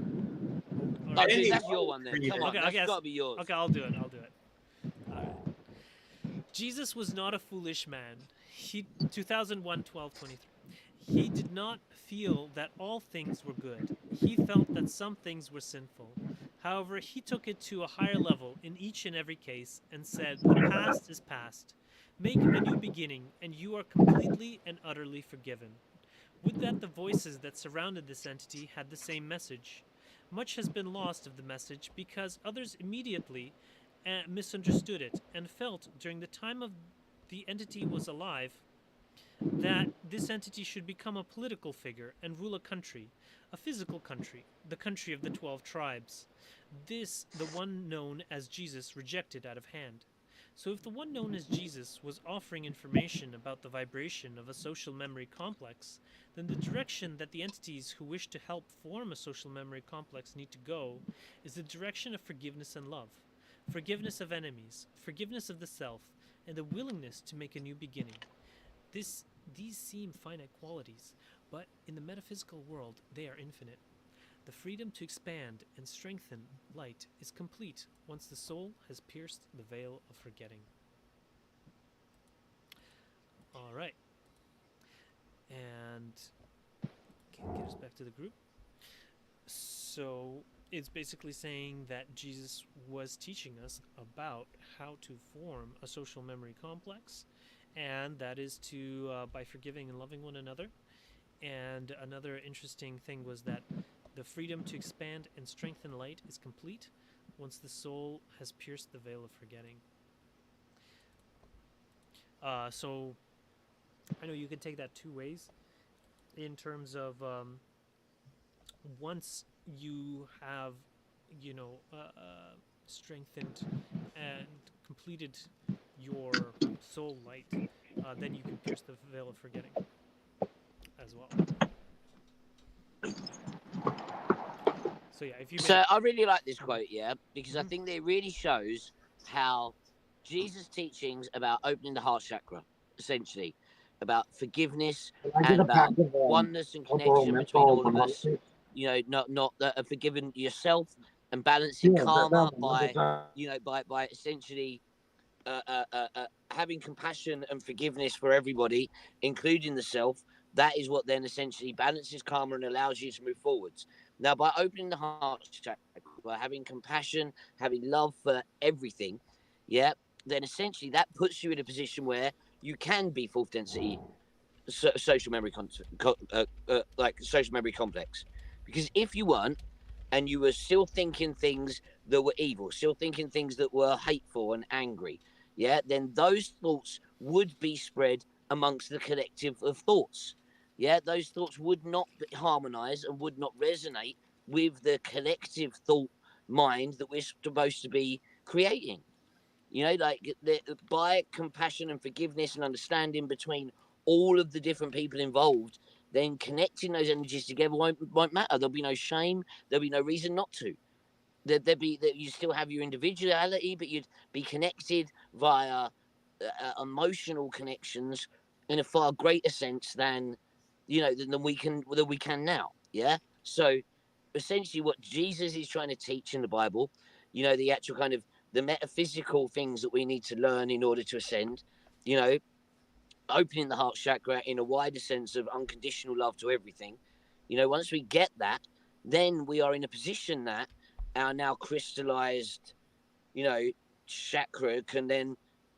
Oh, right. dude, that's your one then. Come on, Okay, I that's guess. got to be yours. Okay, I'll do it. All right. Jesus was not a foolish man. 2001 12:23. He did not feel that all things were good. He felt that some things were sinful. However, he took it to a higher level in each and every case and said, "The past is past. Make a new beginning, and you are completely and utterly forgiven." Would that the voices that surrounded this entity had the same message. Much has been lost of the message because others immediately misunderstood it and felt during the time of the entity was alive that this entity should become a political figure and rule a country, a physical country, the country of the 12 tribes. This, the one known as Jesus, rejected out of hand. So if the one known as Jesus was offering information about the vibration of a social memory complex, then the direction that the entities who wish to help form a social memory complex need to go is the direction of forgiveness and love. Forgiveness of enemies, forgiveness of the self, and the willingness to make a new beginning. These seem finite qualities, but in the metaphysical world they are infinite. The freedom to expand and strengthen light is complete once the soul has pierced the veil of forgetting. All right. And get us back to the group. So it's basically saying that Jesus was teaching us about how to form a social memory complex, and that is to by forgiving and loving one another. And another interesting thing was that the freedom to expand and strengthen light is complete once the soul has pierced the veil of forgetting. So I know you can take that two ways in terms of once you have, strengthened and completed your soul light, then you can pierce the veil of forgetting as well. So yeah, if you So I really like this quote, yeah, because I think that it really shows how Jesus' teachings about opening the heart chakra, essentially, about forgiveness and about oneness and connection between all of us. Not forgiving yourself and balancing karma by by essentially having compassion and forgiveness for everybody, including the self. That is what then essentially balances karma and allows you to move forwards. Now, by opening the heart chakra, by having compassion, having love for everything, yeah, then essentially that puts you in a position where you can be fourth density social memory like social memory complex. Because if you weren't, and you were still thinking things that were evil, still thinking things that were hateful and angry, yeah, then those thoughts would be spread amongst the collective of thoughts. Yeah, those thoughts would not harmonize and would not resonate with the collective thought mind that we're supposed to be creating. Like by compassion and forgiveness and understanding between all of the different people involved, then connecting those energies together won't matter. There'll be no shame. There'll be no reason not to. There'd be that you still have your individuality, but you'd be connected via emotional connections in a far greater sense than than we can now. Yeah. So essentially, what Jesus is trying to teach in the Bible, the actual kind of the metaphysical things that we need to learn in order to ascend, opening the heart chakra in a wider sense of unconditional love to everything. Once we get that, then we are in a position that our now crystallized, chakra can then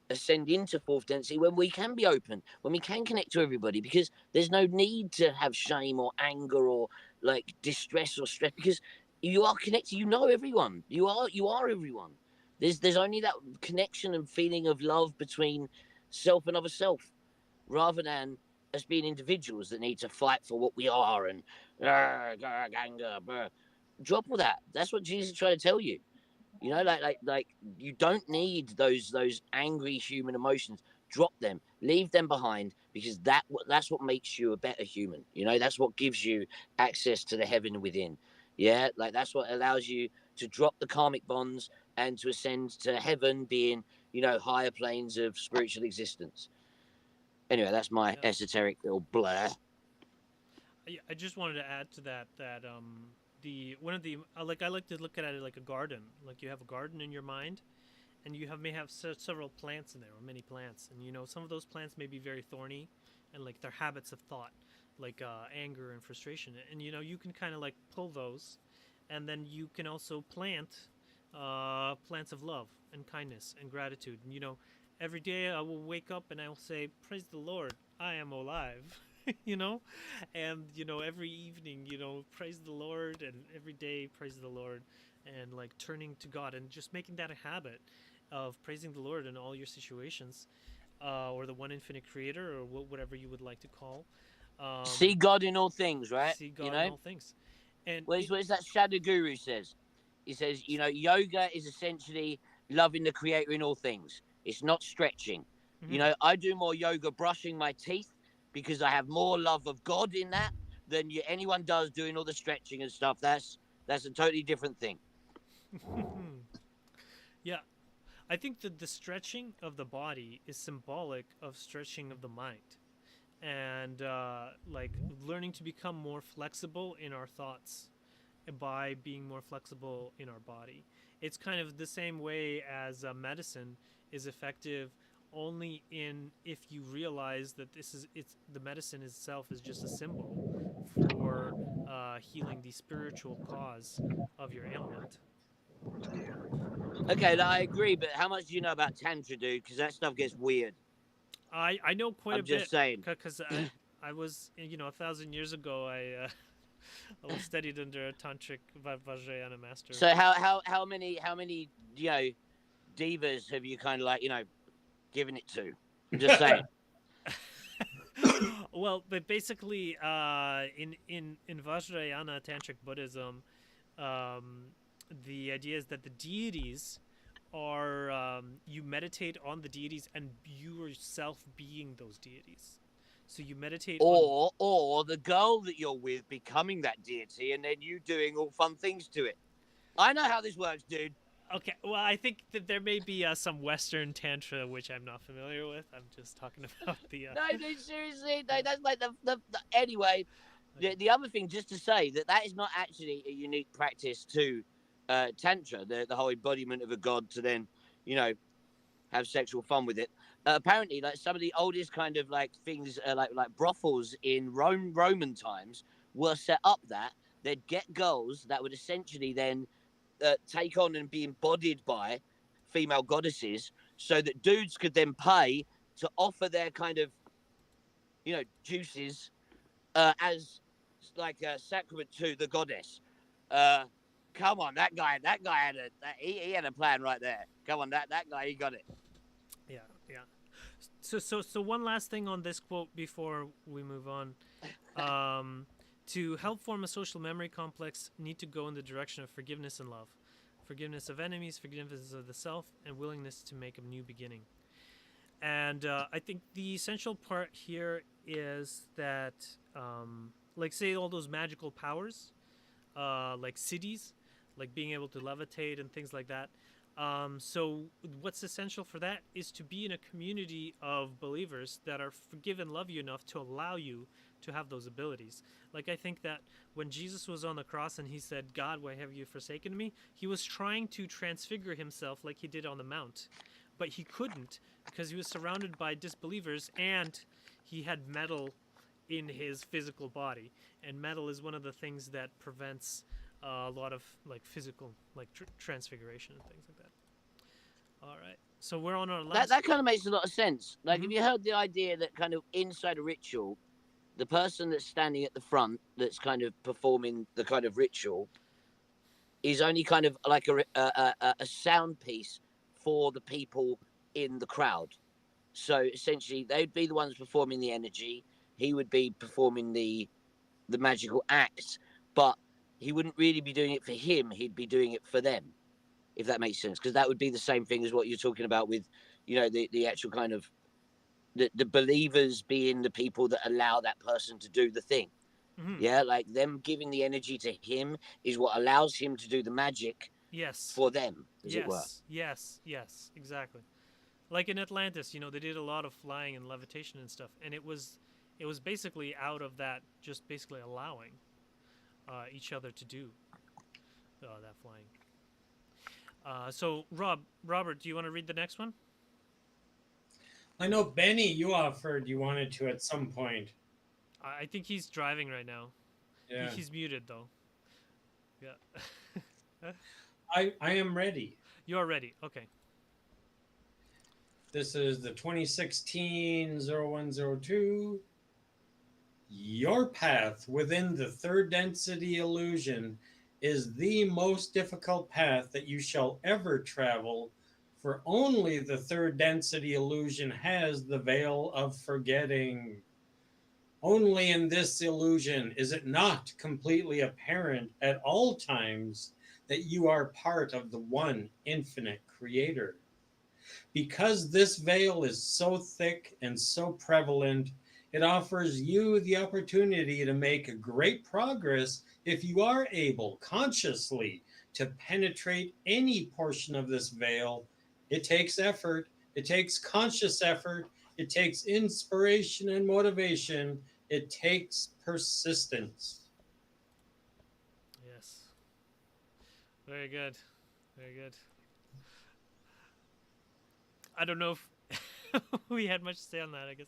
ascend into fourth density when we can be open, when we can connect to everybody, because there's no need to have shame or anger or like distress or stress, because you are connected. Everyone. You are everyone. There's only that connection and feeling of love between self and other self, rather than us being individuals that need to fight for what we are and anger. Drop all that. That's what Jesus is trying to tell you. Like you don't need those angry human emotions. Drop them, leave them behind, because that's what makes you a better human. That's what gives you access to the heaven within. Yeah, like that's what allows you to drop the karmic bonds and to ascend to heaven, being higher planes of spiritual existence. Anyway, that's my esoteric little blur. I just wanted to add to that the one of the I like to look at it like a garden. Like you have a garden in your mind, and you may have several plants in there, or many plants, and some of those plants may be very thorny, and like their habits of thought, like anger and frustration, and you can kind of like pull those, and then you can also plant plants of love and kindness and gratitude. And every day I will wake up and I will say, "Praise the Lord, I am alive." And every evening, praise the Lord, and every day praise the Lord, and like turning to God and just making that a habit of praising the Lord in all your situations. or the one infinite creator, or whatever you would like to call. See God in all things, right? See God You in know, all things. And what is that Sadhguru says? He says, you know, yoga is essentially loving the creator in all things. It's not stretching. You Mhm. know, I do more yoga brushing my teeth because I have more love of God in that than anyone does doing all the stretching and stuff. That's a totally different thing. Yeah, I think that the stretching of the body is symbolic of stretching of the mind, and like learning to become more flexible in our thoughts by being more flexible in our body. It's kind of the same way as medicine is effective only in if you realize that it's the medicine itself is just a symbol for healing the spiritual cause of your ailment. Okay, I agree, but how much do you know about Tantra, dude? Because that stuff gets weird. I know quite a I'm just bit saying. because I was 1,000 years ago I was studied under a tantric Vajrayana master. So how many divas have you kind of like given it to? I'm just saying. Well, but basically, in Vajrayana tantric Buddhism, the idea is that the deities are you meditate on the deities and you yourself being those deities. So you meditate on. Or the girl that you're with becoming that deity and then you doing all fun things to it. I know how this works, dude. Okay, well, I think that there may be some Western tantra which I'm not familiar with. I'm just talking about the. No, dude, seriously, no, that's like the anyway. The other thing, just to say that is not actually a unique practice to tantra, the whole embodiment of a god to then, have sexual fun with it. Apparently, like some of the oldest kind of like things, like brothels in Roman times, were set up that they'd get girls that would essentially then take on and be embodied by female goddesses, so that dudes could then pay to offer their kind of, juices as like a sacrament to the goddess. Come on, that guy had he had a plan right there. Come on, that guy, he got it. Yeah, yeah. So one last thing on this quote before we move on. To help form a social memory complex, need to go in the direction of forgiveness and love. Forgiveness of enemies, forgiveness of the self, and willingness to make a new beginning. And I think the essential part here is that, like, say, all those magical powers, like cities, like being able to levitate and things like that. So what's essential for that is to be in a community of believers that are forgive and love you enough to allow you to have those abilities. Like, I think that when Jesus was on the cross and he said, God, why have you forsaken me? He was trying to transfigure himself like he did on the mount. But he couldn't because he was surrounded by disbelievers and he had metal in his physical body. And metal is one of the things that prevents a lot of like physical like transfiguration and things like that. All right, so we're on our last. That kind of makes a lot of sense. Like, have you heard the idea that kind of inside a ritual, the person that's standing at the front, that's kind of performing the kind of ritual, is only kind of like a sound piece for the people in the crowd. So essentially, they'd be the ones performing the energy. He would be performing the magical acts, but he wouldn't really be doing it for him. He'd be doing it for them, if that makes sense. Because that would be the same thing as what you're talking about with, the actual kind of the believers being the people that allow that person to do the thing. Mm-hmm. Yeah, like them giving the energy to him is what allows him to do the magic. Yes. For them, as it were. Yes, exactly. Like in Atlantis, they did a lot of flying and levitation and stuff, and it was basically out of that, just basically allowing each other to do that flying. So Robert, do you want to read the next one? I know, Benny, you offered you wanted to at some point. I think he's driving right now. Yeah. He's muted though. Yeah. I am ready. You are ready. Okay. This is the 2016-0102. Your path within the third density illusion is the most difficult path that you shall ever travel For only the third density illusion has the veil of forgetting. Only in this illusion is it not completely apparent at all times that you are part of the one infinite creator. Because this veil is so thick and so prevalent, it offers you the opportunity to make great progress if you are able consciously to penetrate any portion of this veil. It takes effort, it takes conscious effort, it takes inspiration and motivation, it takes persistence. Yes. Very good. Very good. I don't know if we had much to say on that. I guess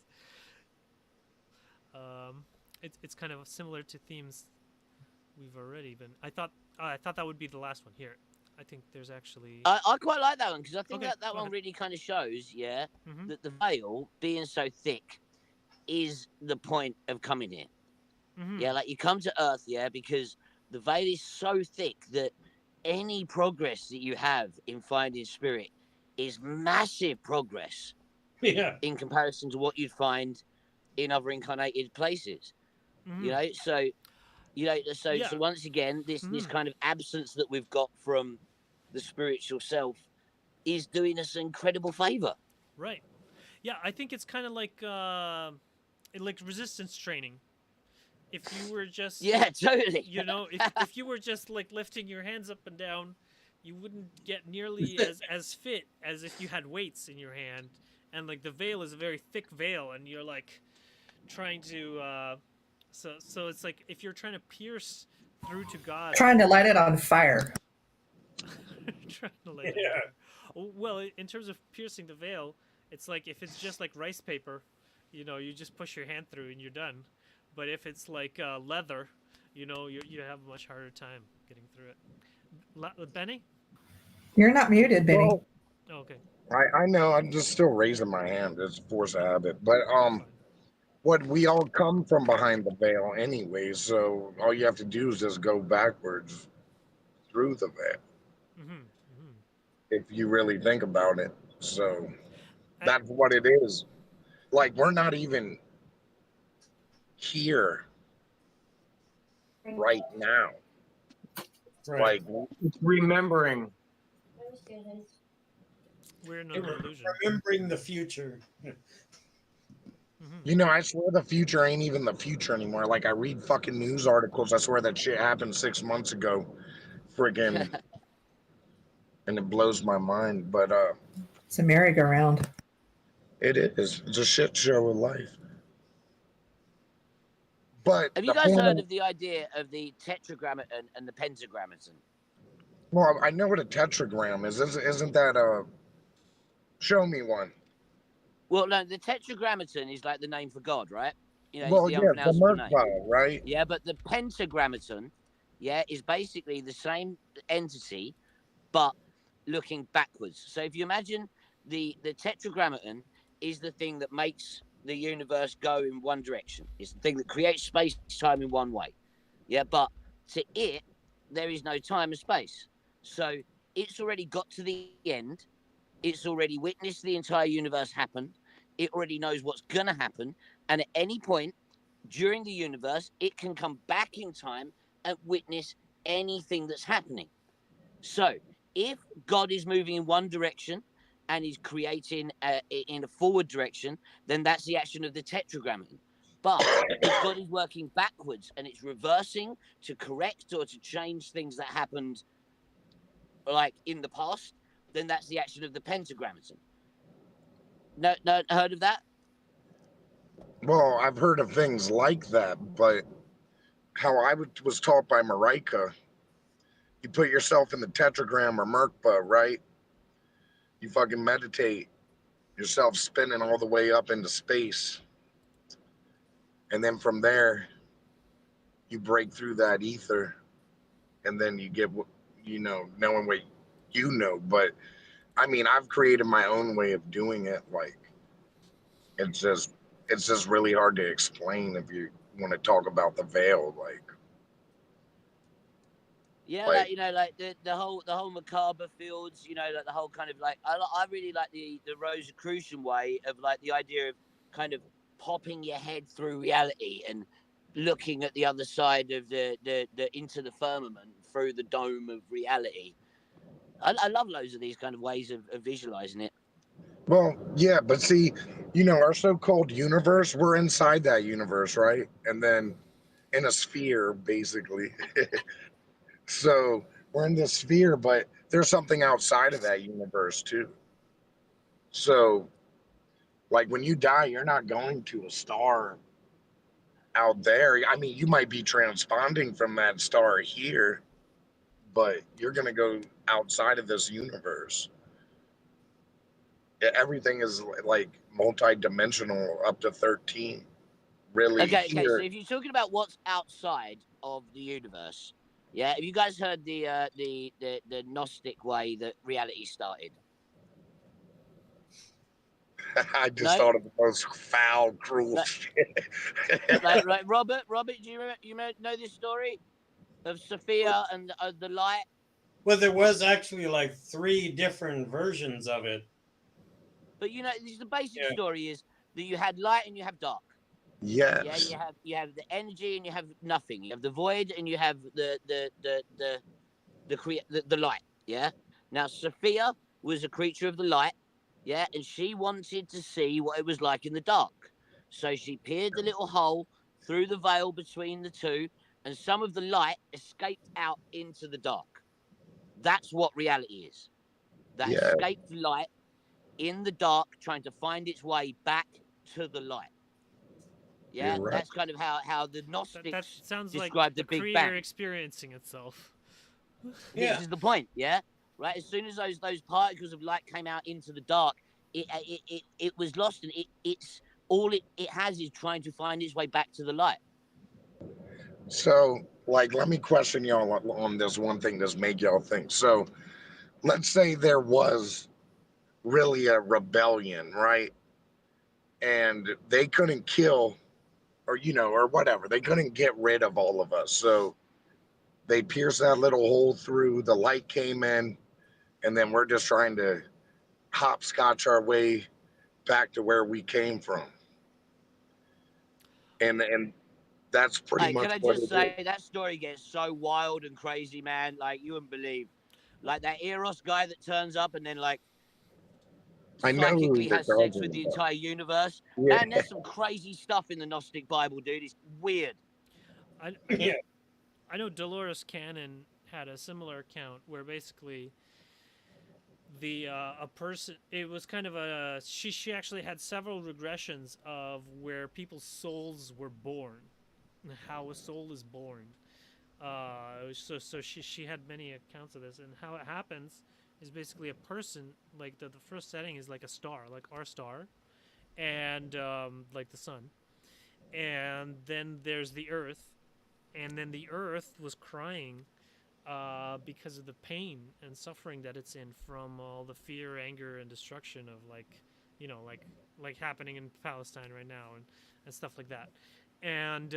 it's kind of similar to themes we've already been. I thought that would be the last one. Here, I think there's actually. I quite like that one because I think Okay, that go one ahead. really kind of shows, yeah, Mhm. that the veil being so thick is the point of coming here. Mhm. Yeah, like you come to Earth, yeah, because the veil is so thick that any progress that you have in finding spirit is massive progress Yeah. in comparison to what you'd find in other incarnated places. Mhm. You know, so Yeah. so once again, this Mhm. kind of absence that we've got from the spiritual self is doing us an incredible favor. Right. Yeah, I think it's kind of like resistance training. If you were just Yeah, totally. you know, if you were just like lifting your hands up and down, you wouldn't get nearly as fit as if you had weights in your hand. And like the veil is a very thick veil, and you're like trying to. So it's like if you're trying to pierce through to God. Trying to light it on fire. Trying to light it Yeah. on fire. Well, in terms of piercing the veil, it's like if it's just like rice paper, you know, you just push your hand through and you're done. But if it's like leather, you know, you have a much harder time getting through it. Benny? You're not muted, Benny. Well, Oh, okay. I know. I'm just still raising my hand. It's force of habit. But Fine. what we all come from behind the veil anyway. So all you have to do is just go backwards through the veil Mm-hmm. Mm-hmm. if you really think about it. So And, that's what it is. Like we're not even here right now. Right. Like It's remembering. we're in an illusion. Remembering the future. Mm-hmm. you know, I swear the future ain't even the future anymore. Like I read fucking news articles. I swear that shit happened 6 months ago. Friggin' and it blows my mind. But It's a merry-go-round. it is. It's a shit show of life. But Have you the guys point heard of, of the idea of the tetragrammaton and the pentagrammaton? well, I know what a tetragram is. Isn't that a? Show me one. Well, no, the tetragrammaton is like the name for God, right? You know, it's Well, the yeah, the unpronounceable name. Merkaba, right? Yeah, but the pentagrammaton, yeah, is basically the same entity, but looking backwards. So if you imagine the tetragrammaton is the thing that makes the universe go in one direction. It's the thing that creates space time in one way. Yeah, but to it, there is no time and space. So it's already got to the end. It's already witnessed the entire universe happen. It already knows what's going to happen. And at any point during the universe, it can come back in time and witness anything that's happening. So if God is moving in one direction and is creating in a forward direction, then that's the action of the tetragrammaton. But if God is working backwards and it's reversing to correct or to change things that happened like in the past, then that's the action of the pentagrammaton. No, heard of that? Well, I've heard of things like that, but how was taught by Marika, you put yourself in the tetragram or Merkaba, right? You fucking meditate yourself spinning all the way up into space. And then from there, you break through that ether and then you get, knowing what you know. But I mean, I've created my own way of doing it. Like, it's just really hard to explain if you want to talk about the veil. Like, Yeah, Like, like like the whole macabre fields, like the whole kind of like I really like the Rosicrucian way of like the idea of kind of popping your head through reality and looking at the other side of the into the firmament through the dome of reality. I love loads of these kind of ways of visualizing it. well, yeah, but see, our so-called universe, we're inside that universe, right? And then in a sphere, basically. So we're in this sphere, but there's something outside of that universe too. So, like when you die, you're not going to a star out there. I mean, you might be transponding from that star here, but you're going to go outside of this universe. Everything is like multi-dimensional up to 13. Really Okay. So here. if you're talking about what's outside of the universe, yeah, have you guys heard the Gnostic way that reality started? I just No, thought of the most foul, cruel like, shit. like Robert. Robert, do you know this story of Sophia and the light? Well, there was actually like 3 different versions of it. But the basic Yeah. story is that you had light and you have dark. Yeah, Yes. you have the energy and you have nothing. You have the void and you have the light. Yeah. Now Sophia was a creature of the light. Yeah, and she wanted to see what it was like in the dark. So she peered the little hole through the veil between the two, and some of the light escaped out into the dark. That's what reality is. That Yeah, escaped light in the dark, trying to find its way back to the light. you're Yeah, right. that's kind of how the That Gnostics sounds like describe the the Big creator Bang. experiencing itself. This Yeah. is the point, yeah. Right. As soon as those particles of light came out into the dark, it was lost, and it's all it has is trying to find its way back to the light. So, like, let me question y'all on this one thing that's make y'all think. So, let's say there was really a rebellion, right? And they couldn't kill, or or whatever. They couldn't get rid of all of us. So they pierced that little hole through. The light came in, and then we're just trying to hopscotch our way back to where we came from. And that's pretty Hey, can much I what just it is. say that story gets so wild and crazy, man? Like you wouldn't believe, like that Eros guy that turns up and then like I know who psychically you're has sex with talking the about. entire universe. Man, Yeah. there's some crazy stuff in the Gnostic Bible, dude. It's weird. I Yeah. know I know Dolores Cannon had a similar account where basically the a person, it was kind of a she actually had several regressions of where people's souls were born, how a soul is born. So she had many accounts of this, and how it happens is basically a person, like the first setting is like a star, like our star, and like the sun, and then there's the earth, and then the earth was crying because of the pain and suffering that it's in from all the fear, anger, and destruction of like happening in Palestine right now, and stuff like that, and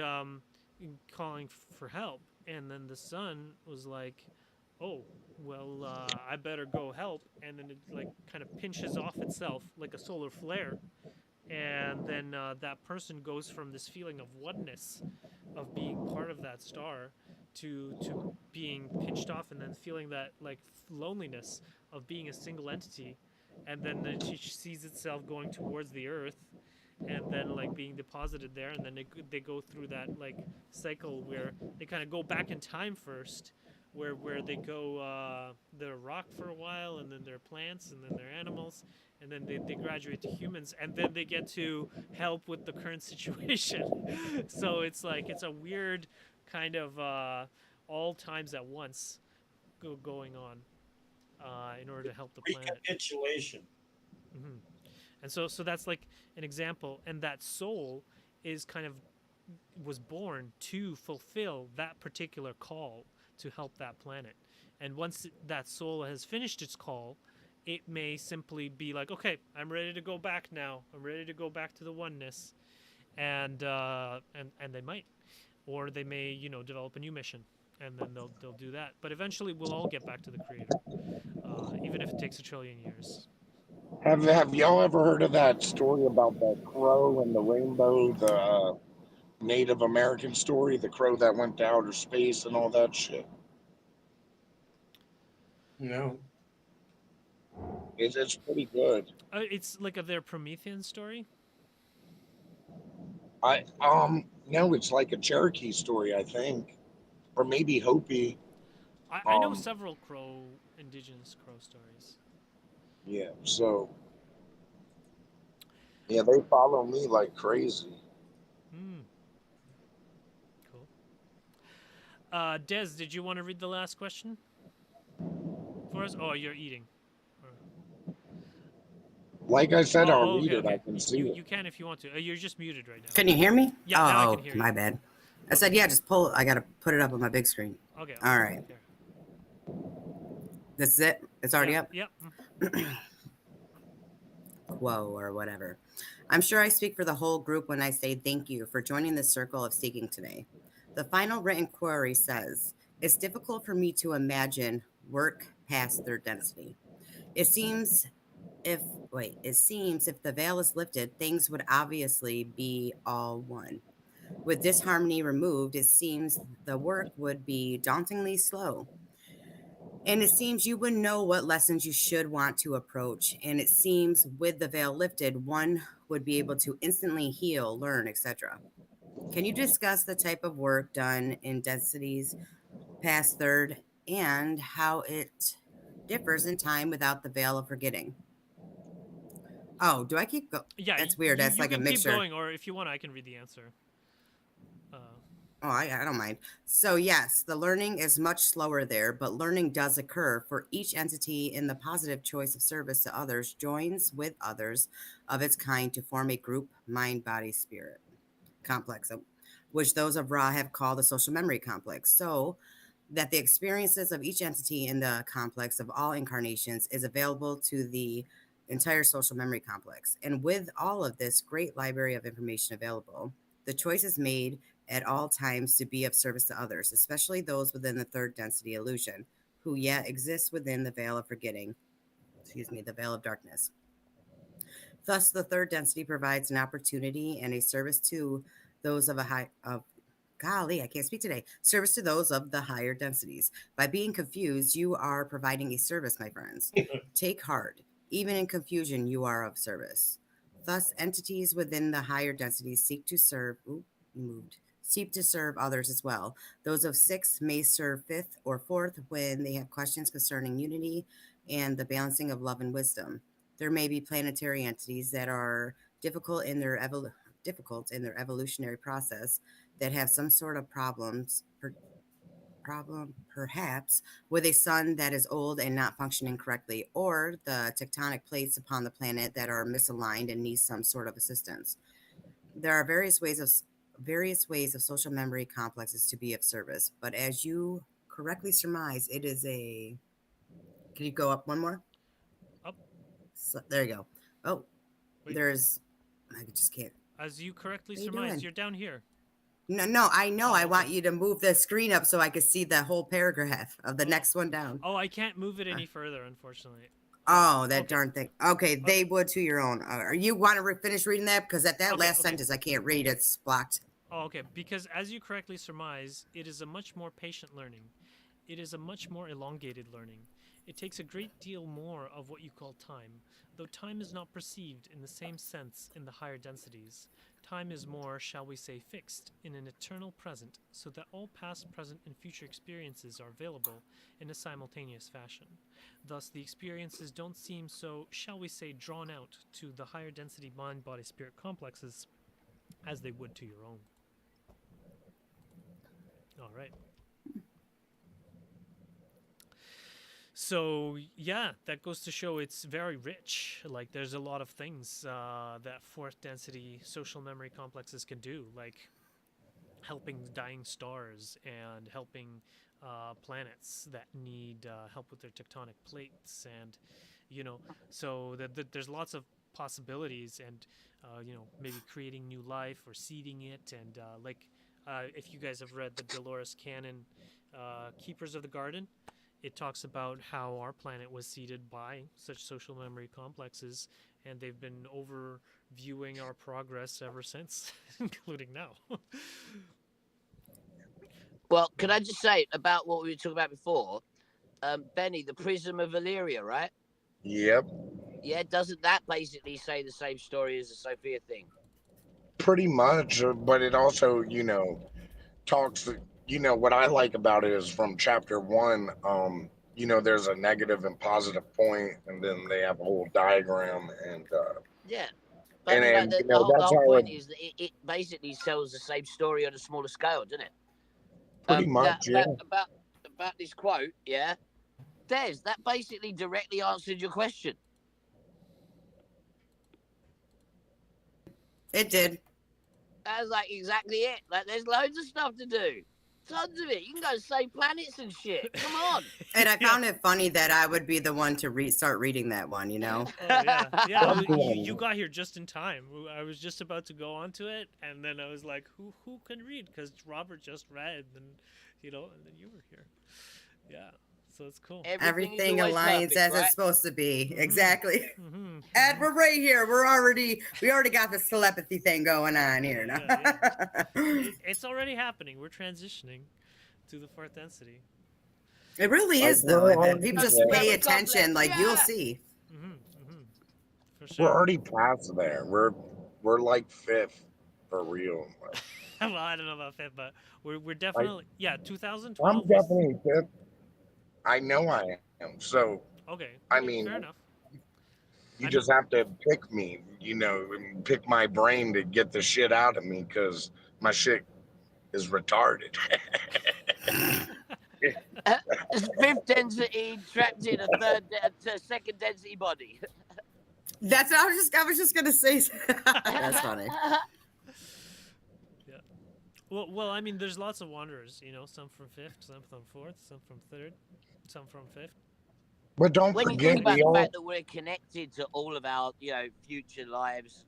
calling for help. And then the sun was like, "Oh, well, I better go help." And then it like kind of pinches off itself like a solar flare, and then that person goes from this feeling of oneness, of being part of that star, to being pinched off, and then feeling that like loneliness of being a single entity, and then she sees itself going towards the earth, and then like being deposited there, and then they go through that like cycle where they kind of go back in time first, where they go they're rock for a while, and then they're plants, and then they're animals, and then they graduate to humans, and then they get to help with the current situation. So it's like it's a weird kind of all times at once going on in order to help the planet. Recapitulation. Hmm. And so that's like an example, and that soul is kind of was born to fulfill that particular call to help that planet. And once that soul has finished its call, it may simply be like, okay, I'm ready to go back now. I'm ready to go back to the oneness, and they might, or they may develop a new mission. and then they'll do that. But eventually, we'll all get back to the creator, even if it takes 1 trillion years. Have y'all ever heard of that story about the crow and the rainbow, the Native American story, the crow that went to outer space and all that shit? No. It's pretty good. It's like their Promethean story. No, it's like a Cherokee story, I think, or maybe Hopi. I know Um, several indigenous crow stories. yeah. So yeah, they follow me like crazy. Hmm. Cool. Des, did you want to read the last question for us? Oh, you're eating. Or- Like I said, I'll Oh, read okay, it. I okay. can see You it. you can if you want to. You're just muted right now. Can you hear me? Yeah, now I can Oh, hear my you. bad. I said, yeah, just pull. I gotta put it up on my big screen. Okay. All right. Here. This is it. It's already Yeah, up. Yep. Whoa, or whatever. I'm sure I speak for the whole group when I say thank you for joining the circle of seeking today. The final written query says, it's difficult for me to imagine work past third density. It seems if the veil is lifted, things would obviously be all one. With disharmony removed, it seems the work would be dauntingly slow. And it seems you would know what lessons you should want to approach. And it seems with the veil lifted, one would be able to instantly heal, learn, etc. Can you discuss the type of work done in densities past third and how it differs in time without the veil of forgetting? Oh, do I keep going? Yeah. That's weird. That's You like a can keep mixture. going, or if you want, I can read the answer. Oh, I don't mind. So yes, the learning is much slower there, but learning does occur for each entity in the positive choice of service to others joins with others of its kind to form a group mind, body, spirit complex, which those of Ra have called the social memory complex. So that the experiences of each entity in the complex of all incarnations is available to the entire social memory complex. And with all of this great library of information available, the choice is made at all times to be of service to others, especially those within the third density illusion, who yet exist within the veil of forgetting, the veil of darkness. Thus, the third density provides an opportunity and a service to those of I can't speak today. Service to those of the higher densities. By being confused, you are providing a service, my friends. Take heart. Even in confusion, you are of service. Thus, entities within the higher densities seek to serve. Seek to serve others as well. Those of sixth may serve fifth or fourth when they have questions concerning unity and the balancing of love and wisdom. There may be planetary entities that are difficult in their evolutionary process that have some sort of problem perhaps with a sun that is old and not functioning correctly, or the tectonic plates upon the planet that are misaligned and need some sort of assistance. There are various ways of social memory complexes to be of service, but as you correctly surmise, it is a. Can you go up one more? Up. So, there you go. Oh, Wait. there's. I just can't. As you correctly What are you surmised, doing? you're down here. No, I know. Oh, I okay. want you to move the screen up so I can see the whole paragraph of the next one down. Oh, I can't move it any further, unfortunately. Oh, that Okay. darn thing. Okay, they would to your own. You want to finish reading that? Because at that Okay, last okay. sentence, I can't read. It's blocked. Oh, okay. Because as you correctly surmise, it is a much more patient learning. It is a much more elongated learning. It takes a great deal more of what you call time, though time is not perceived in the same sense in the higher densities. Time is more, shall we say, fixed in an eternal present, so that all past, present, and future experiences are available in a simultaneous fashion. Thus, the experiences don't seem so, shall we say, drawn out to the higher density mind, body, spirit complexes as they would to your own. All right. So yeah, that goes to show it's very rich. Like there's a lot of things that fourth density social memory complexes can do, like helping dying stars and helping planets that need help with their tectonic plates, and so there's lots of possibilities, and maybe creating new life or seeding it, and if you guys have read the Dolores Cannon Keepers of the Garden, it talks about how our planet was seeded by such social memory complexes, and they've been overviewing our progress ever since, including now. Well, can I just say about what we were talking about before? Benny, the Prism of Illyria, right? Yep, Yeah, doesn't that basically say the same story as the Sophia thing? pretty much. But it also, talks. What I like about it is from chapter one. There's a negative and positive point, and then they have a whole diagram, Yeah. But I mean, like, the that's whole how point is that it basically tells the same story on a smaller scale, doesn't it? pretty Now, much, yeah. about this quote, yeah, Des, that basically directly answered your question. It did. That's like exactly it. Like, there's loads of stuff to do, tons of it. You can go save planets and shit. Come on. And I found it funny that I would be the one to start reading that one, you know? Oh, yeah, yeah. Something. You got here just in time. I was just about to go onto it, and then I was like, "Who can read?" Because Robert just read, and and then you were here. Yeah, so it's cool. Everything is always aligns perfect, as right? it's supposed to be. Exactly. Mm-hmm. And we're right here. We already got this telepathy thing going on here now. It's already happening. We're transitioning to the fourth density. It really Like, is, though. we're If people just already- pay Yeah. attention, like Yeah. you'll see. Mm-hmm. Mm-hmm. For We're sure. already past there. We're like fifth for real. Well, I don't know about fifth, but we're definitely 2012. I'm was- definitely fifth. I know I am. So Okay. I okay, mean, fair enough. you I just have to pick me, and pick my brain to get the shit out of me because my shit is retarded. Fifth density trapped in a second density body. That's what I was just gonna say. That's funny. Well, I mean, there's lots of wanderers. Some from fifth, some from fourth, some from third, some from fifth. But don't When you forget, think about we the all fact that we're connected to all of our, future lives,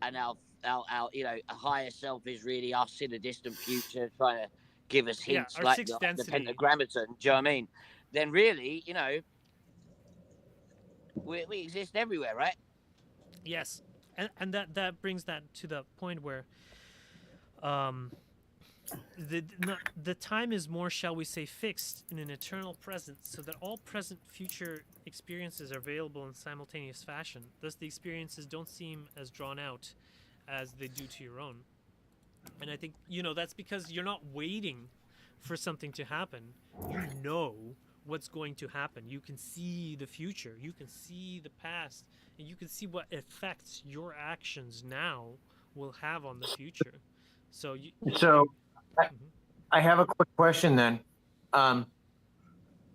and our a higher self is really us in a distant future, trying to give us Yeah, hints our like sixth the density. Pentagrammaton. Do you know what I mean? Then really, we exist everywhere, right? Yes, and that brings that to the point where, the time is more, shall we say, fixed in an eternal present, so that all present future experiences are available in simultaneous fashion. Thus, the experiences don't seem as drawn out as they do to your own. And I think that's because you're not waiting for something to happen. You know what's going to happen. You can see the future. You can see the past, and you can see what effects your actions now will have on the future. So I have a quick question then.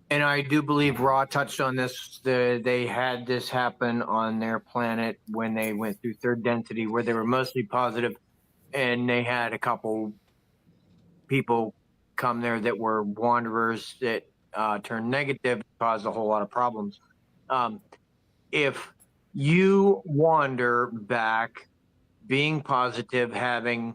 And I do believe Raw touched on this. They had this happen on their planet when they went through third density, where they were mostly positive, and they had a couple people come there that were wanderers that turned negative, caused a whole lot of problems. If you wander back, being positive, having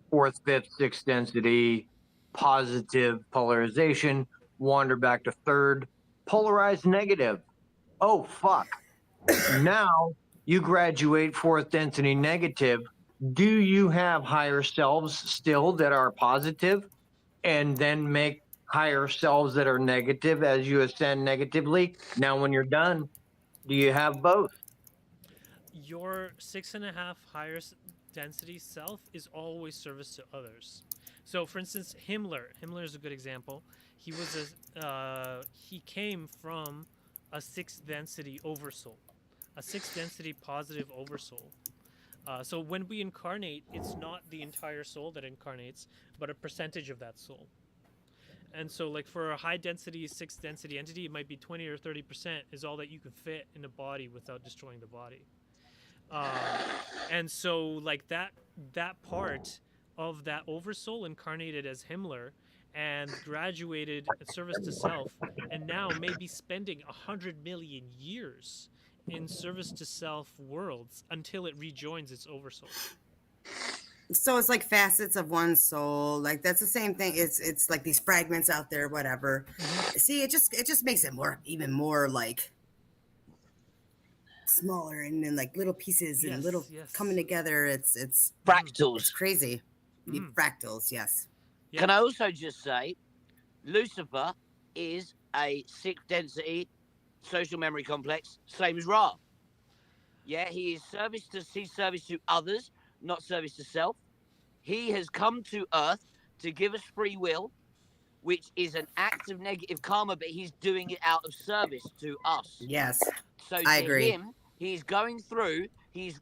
fourth, fifth, sixth density, positive polarization, wander back to third, polarized negative. Oh, fuck. Now you graduate fourth density negative. Do you have higher selves still that are positive, and then make higher selves that are negative as you ascend negatively? Now, when you're done, do you have both? your 6.5 higher density self is always service to others. So, for instance, Himmler is a good example. He came from a 6th density oversoul, a 6th density positive oversoul. So when we incarnate, it's not the entire soul that incarnates, but a percentage of that soul. And so, like, for a high density 6th density entity, it might be 20 or 30% is all that you can fit in a body without destroying the body. And so, like, that part of that oversoul incarnated as Himmler and graduated service to self, and now may be spending 100 million years in service to self worlds until it rejoins its oversoul. So it's like facets of one soul. Like that's the same thing. It's like these fragments out there, whatever. See, it just makes it even more like smaller and then like little pieces and little coming together. It's Fractals. crazy. Fractals, yes. Can I also just say, Lucifer is a sixth density social memory complex, same as Ra. Yeah, he is service to others, not service to self. He has come to Earth to give us free will, which is an act of negative karma, but he's doing it out of service to us. Yes, So I to agree. him, he's going through. He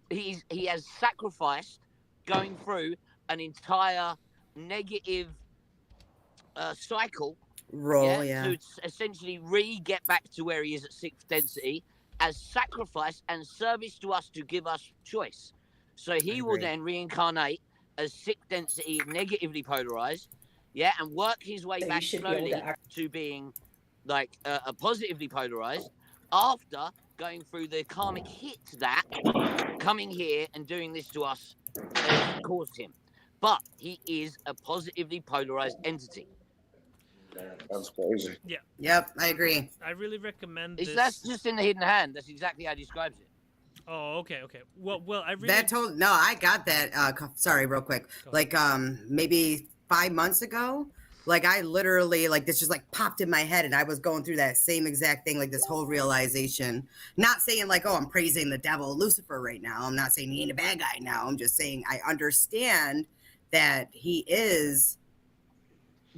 has sacrificed going through an entire negative cycle. Roll, yeah. To essentially get back to where he is at sixth density as sacrifice and service to us to give us choice. So he will then reincarnate as sixth density, negatively polarized, and work his way back slowly to being like a positively polarized after going through the karmic hit that coming here and doing this to us has caused him. But he is a positively polarized entity. That's crazy. Yeah. Yep, I agree. I really recommend this. That's just in the hidden hand. That's exactly how he describes it. Oh, okay. Well, I really. No, I got that. Sorry, real quick. Like, maybe 5 months ago. Like, I literally, like, this just like popped in my head, and I was going through that same exact thing, like this whole realization. Not saying like, oh, I'm praising the devil, Lucifer, right now. I'm not saying he ain't a bad guy now. I'm just saying I understand that he is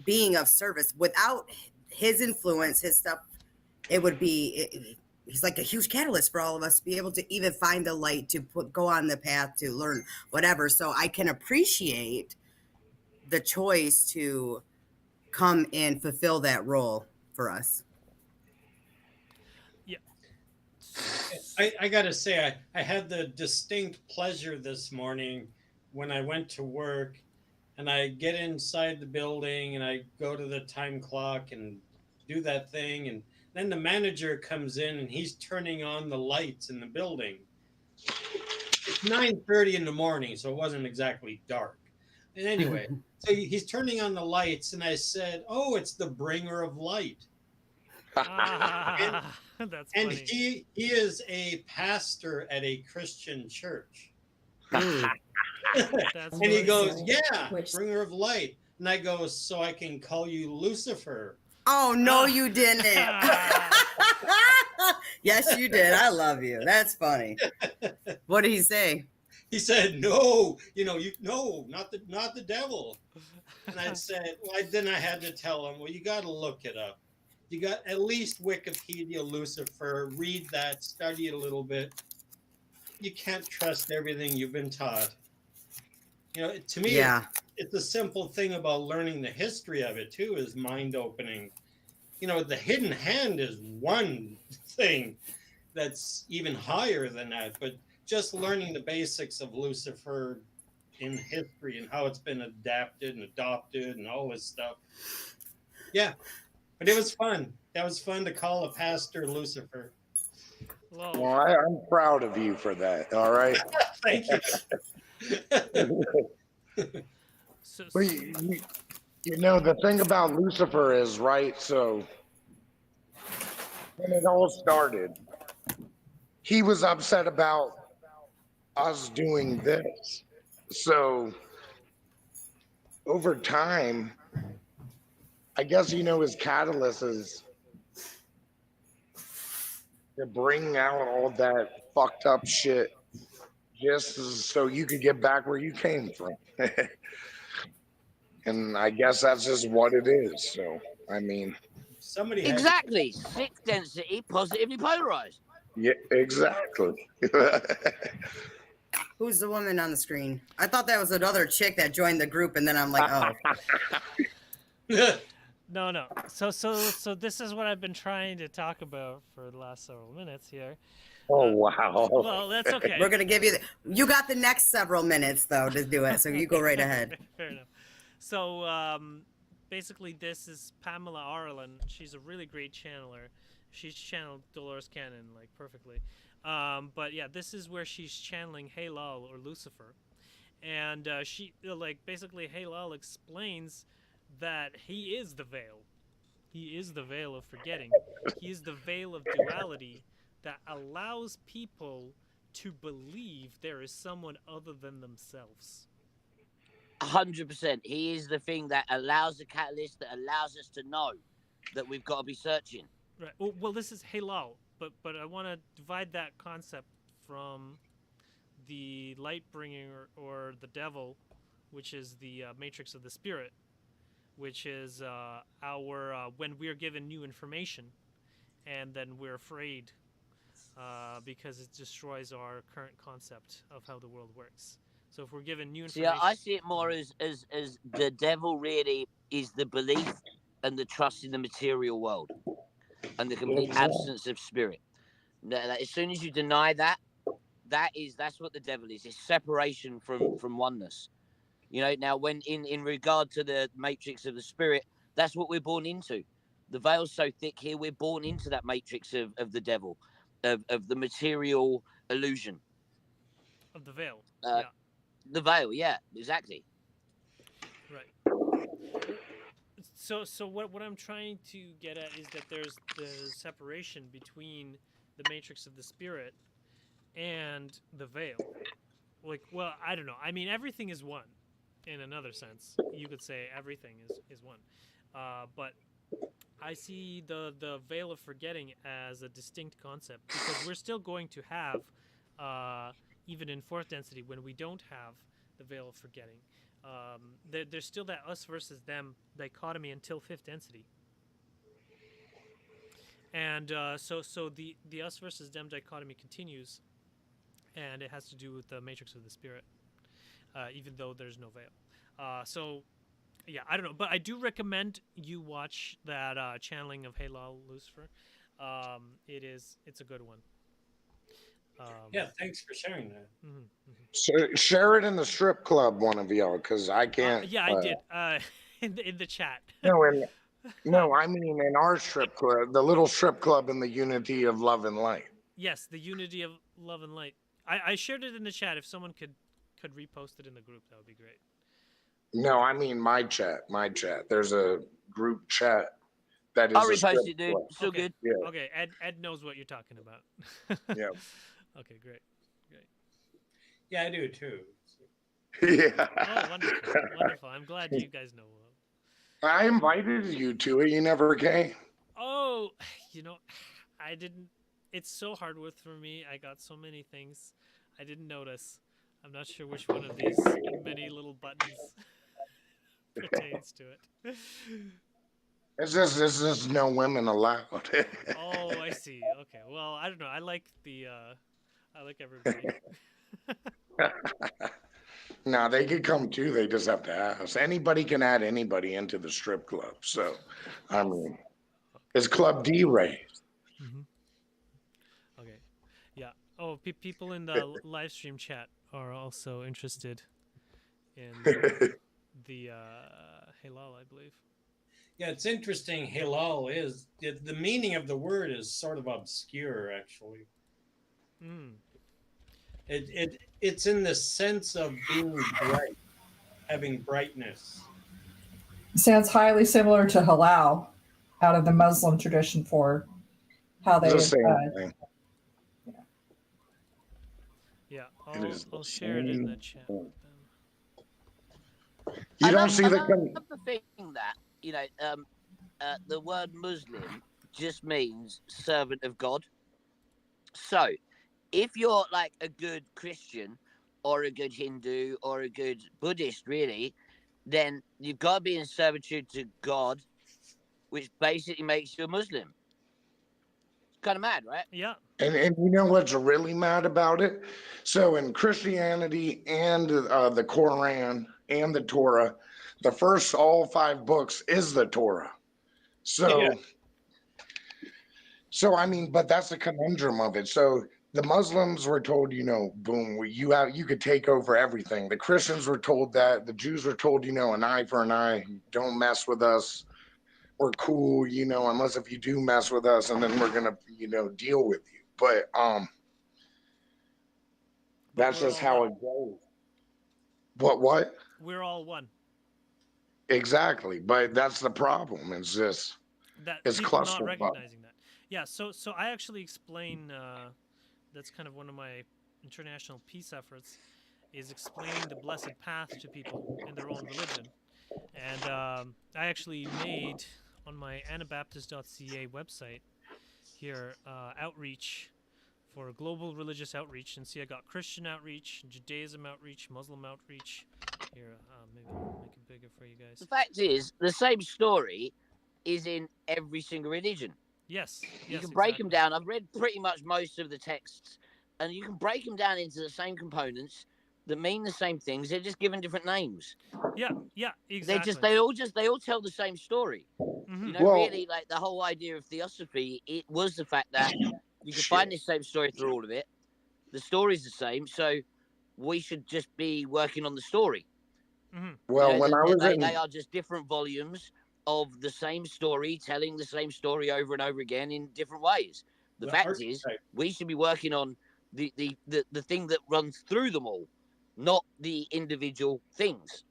being of service. Without his influence, his stuff, it would be. He's like a huge catalyst for all of us to be able to even find the light, to go on the path, to learn whatever. So I can appreciate the choice to come and fulfill that role for us. Yeah. I got to say, I had the distinct pleasure this morning when I went to work, and I get inside the building and I go to the time clock and do that thing, and then the manager comes in and he's turning on the lights in the building. It's 9:30 in the morning, so it wasn't exactly dark. And anyway, so he's turning on the lights, and I said, "Oh, it's the bringer of light." That's and funny. he is a pastor at a Christian church. That's And he funny. goes, "Yeah, bringer of light." And I go, "So I can call you Lucifer?" Oh, no, you didn't. Yes, you did. I love you. That's funny. What did he say? He said, "No, no, not the devil." And I said, then I had to tell him, well, you got to look it up. You got at least Wikipedia Lucifer, read that, study it a little bit. You can't trust everything you've been taught. To me, it's a simple thing about learning the history of it too, is mind-opening. The hidden hand is one thing that's even higher than that, but just learning the basics of Lucifer in history and how it's been adapted and adopted and all this stuff. Yeah, but it was fun. That was fun to call a pastor Lucifer. Well, I'm proud of you for that. All right. Thank you. But the thing about Lucifer is, right, so when it all started, he was upset about us doing this. So over time, I guess, his catalyst is to bring out all that fucked up shit just so you could get back where you came from. And I guess that's just what it is. So, I mean, exactly. Sixth density, positively polarized. Yeah, exactly. Who's the woman on the screen? I thought that was another chick that joined the group, and then I'm like, oh. No. So this is what I've been trying to talk about for the last several minutes here. Oh, wow. Well, that's okay. We're gonna give you you got the next several minutes though to do it, so you go right ahead. Fair enough. So basically, this is Pamela Arlen. She's a really great channeler. She's channeled Dolores Cannon perfectly. But yeah, this is where she's channeling Halal or Lucifer, and she like basically Halal explains that he is the veil. He is the veil of forgetting. He is the veil of duality that allows people to believe there is someone other than themselves. 100%. He is the thing that allows the catalyst, that allows us to know that we've got to be searching. Right. Well, this is Halal, but I want to divide that concept from the light bringer or the devil, which is the matrix of the spirit, which is our when we're given new information, and then we're afraid because it destroys our current concept of how the world works. So if we're given new information, I see it more as the devil really is the belief and the trust in the material world and the complete absence of spirit. As soon as you deny that, that's what the devil is. It's separation from oneness. You know, now when in regard to the matrix of the spirit, that's what we're born into. The veil's so thick here, we're born into that matrix of the devil, of the material illusion. Of the veil. Yeah. The veil, yeah, exactly. Right. So what I'm trying to get at is that there's the separation between the matrix of the spirit and the veil. Like, well, I don't know. I mean, everything is one. In another sense, you could say everything is one. But I see the veil of forgetting as a distinct concept because we're still going to have, even in fourth density, when we don't have the veil of forgetting, there's still that us versus them dichotomy until fifth density. And so the us versus them dichotomy continues, and it has to do with the matrix of the spirit, even though there's no veil. So, yeah, I don't know, but I do recommend you watch that channeling of Halal Lucifer. It's a good one. Yeah, thanks for sharing that. So share it in the strip club, one of y'all, because I can't. Yeah, I did in the chat. No, I mean in our strip club, the little strip club in the Unity of Love and Light. Yes, the Unity of Love and Light. I shared it in the chat. If someone could repost it in the group, that would be great. No, I mean my chat. There's a group chat that is. I'll repost it, dude. So okay. good. Yeah. Okay, Ed knows what you're talking about. Yeah. Okay, great. Yeah, I do too. Yeah. Oh, wonderful. I'm glad you guys know. I invited you to it. You never came. Oh, I didn't. It's so hard for me. I got so many things. I didn't notice. I'm not sure which one of these many little buttons pertains to it. It's just there's no women allowed. Oh, I see. Okay. Well, I don't know. I like everybody. No, they could come too. They just have to ask. Anybody can add anybody into the strip club. So, I mean, it's Club D raised. Okay. Yeah. Oh, people in the live stream chat are also interested in the halal, I believe. Yeah, it's interesting. Halal is the meaning of the word is sort of obscure, actually. It's in the sense of being bright, having brightness. Sounds highly similar to halal out of the Muslim tradition for how they. Yeah, I'll share it in the chat. You don't see the thing that the word Muslim just means servant of God. So, if you're like a good Christian or a good Hindu or a good Buddhist, really, then you've got to be in servitude to God, which basically makes you a Muslim. It's kind of mad, right? Yeah. And you know what's really mad about it? So in Christianity and the Quran and the Torah, the first all 5 books is the Torah. So, so I mean, but that's the conundrum of it. So the Muslims were told, boom, you could take over everything. The Christians were told that. The Jews were told, an eye for an eye. Don't mess with us. We're cool, unless if you do mess with us, and then we're gonna, deal with you. But that's just how it goes. What? We're all one. Exactly. But that's the problem. It's just, That it's people not clusterfuck. recognizing that. Yeah. So I actually explain. That's kind of one of my international peace efforts, is explaining the blessed path to people in their own religion. And I actually made on my anabaptist.ca website here outreach for global religious outreach. And see, I got Christian outreach, Judaism outreach, Muslim outreach. Here, maybe I'll make it bigger for you guys. The fact is, the same story is in every single religion. Yes. You can break them down. I've read pretty much most of the texts, and you can break them down into the same components that mean the same things. They're just given different names. Yeah, exactly. They all tell the same story. Mm-hmm. You know, Well- really, like the whole idea of theosophy, it was the fact that you can find this same story through all of it. The story's the same, so we should just be working on the story. Mm-hmm. Well, when I was they are just different volumes of the same story, telling the same story over and over again in different ways. The fact is, we should be working on the thing that runs through them all, not the individual things.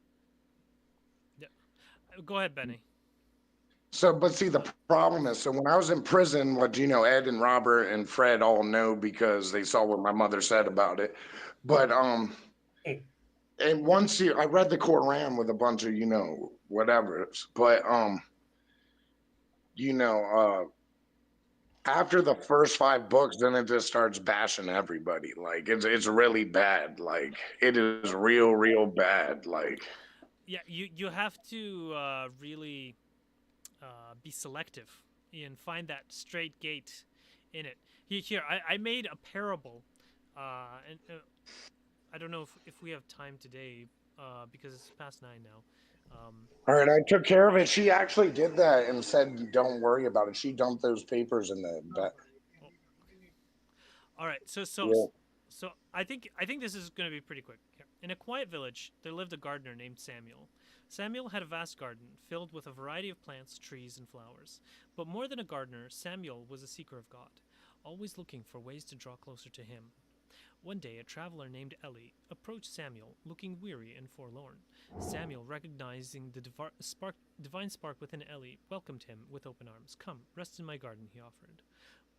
Yeah. Go ahead, Benny. So, but see, the problem is, so when I was in prison, what Ed and Robert and Fred all know because they saw what my mother said about it. But and once I read the Quran with a bunch of whatever. But after the first 5 books, then it just starts bashing everybody. Like it's really bad. Like it is real bad. Like yeah, you have to really be selective and find that straight gate in it. Here, I made a parable, and I don't know if we have time today because it's past 9 now. All right, I took care of it. She actually did that and said, "Don't worry about it." She dumped those papers in the back. All right, so I think this is going to be pretty quick. Here. In a quiet village, there lived a gardener named Samuel. Samuel had a vast garden filled with a variety of plants, trees, and flowers. But more than a gardener, Samuel was a seeker of God, always looking for ways to draw closer to him. One day, a traveler named Eli approached Samuel, looking weary and forlorn. Samuel, recognizing the divine spark within Eli, welcomed him with open arms. "Come, rest in my garden," he offered.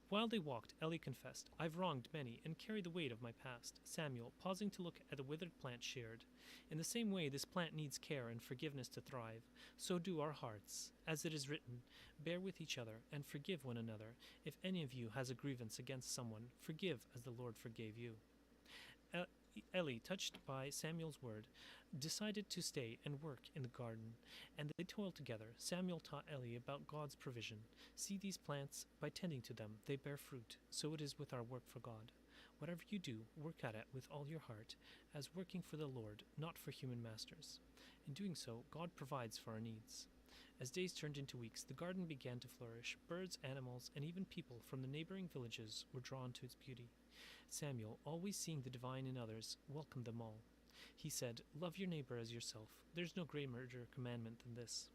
While they walked, Eli confessed, "I've wronged many and carry the weight of my past." Samuel, pausing to look at the withered plant, shared, "In the same way this plant needs care and forgiveness to thrive, so do our hearts. As it is written, bear with each other and forgive one another. If any of you has a grievance against someone, forgive as the Lord forgave you." Eli, touched by Samuel's word, decided to stay and work in the garden, and they toiled together. Samuel taught Eli about God's provision. "See these plants? By tending to them, they bear fruit. So it is with our work for God. Whatever you do, work at it with all your heart, as working for the Lord, not for human masters. In doing so, God provides for our needs." As days turned into weeks, the garden began to flourish. Birds, animals, and even people from the neighboring villages were drawn to its beauty. Samuel, always seeing the divine in others, welcomed them all. He said, "Love your neighbor as yourself. There's no greater commandment than this."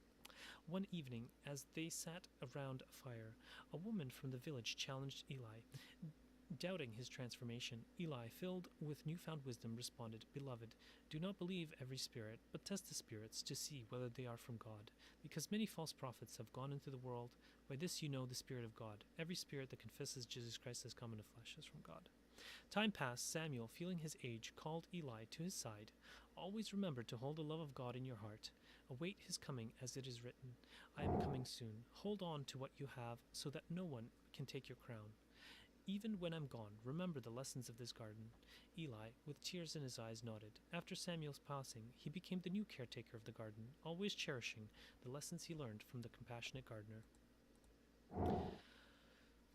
One evening, as they sat around a fire, a woman from the village challenged Eli. Doubting his transformation, Eli, filled with newfound wisdom, responded, "Beloved, do not believe every spirit, but test the spirits to see whether they are from God, because many false prophets have gone into the world. By this you know the Spirit of God. Every spirit that confesses Jesus Christ has come in the flesh is from God." Time passed. Samuel, feeling his age, called Eli to his side. "Always remember to hold the love of God in your heart. Await his coming, as it is written, 'I am coming soon.' Hold on to what you have, so that no one can take your crown. Even when I'm gone, remember the lessons of this garden." Eli, with tears in his eyes, nodded. After Samuel's passing, he became the new caretaker of the garden, always cherishing the lessons he learned from the compassionate gardener.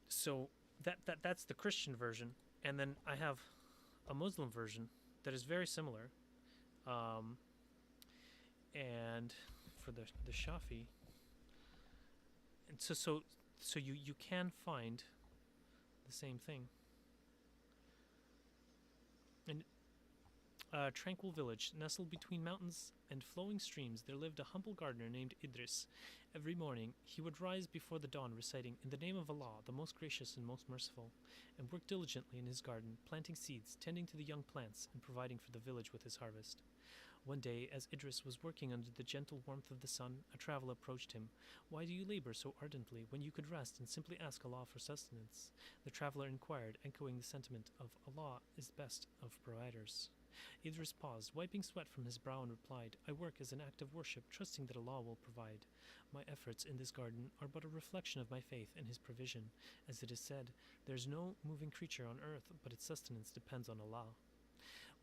So that's the Christian version, and then I have a Muslim version that is very similar. And for the Shafi, and so you can find the same thing. In a tranquil village nestled between mountains and flowing streams, there lived a humble gardener named Idris. Every morning he would rise before the dawn, reciting, "In the name of Allah, the most gracious and most merciful," and work diligently in his garden, planting seeds, tending to the young plants, and providing for the village with his harvest. One day, as Idris was working under the gentle warmth of the sun, a traveler approached him. "Why do you labor so ardently when you could rest and simply ask Allah for sustenance?" The traveler inquired, echoing the sentiment of Allah is best of providers. Idris paused, wiping sweat from his brow, and replied, "I work as an act of worship, trusting that Allah will provide. My efforts in this garden are but a reflection of my faith in His provision. As it is said, there is no moving creature on earth, but its sustenance depends on Allah."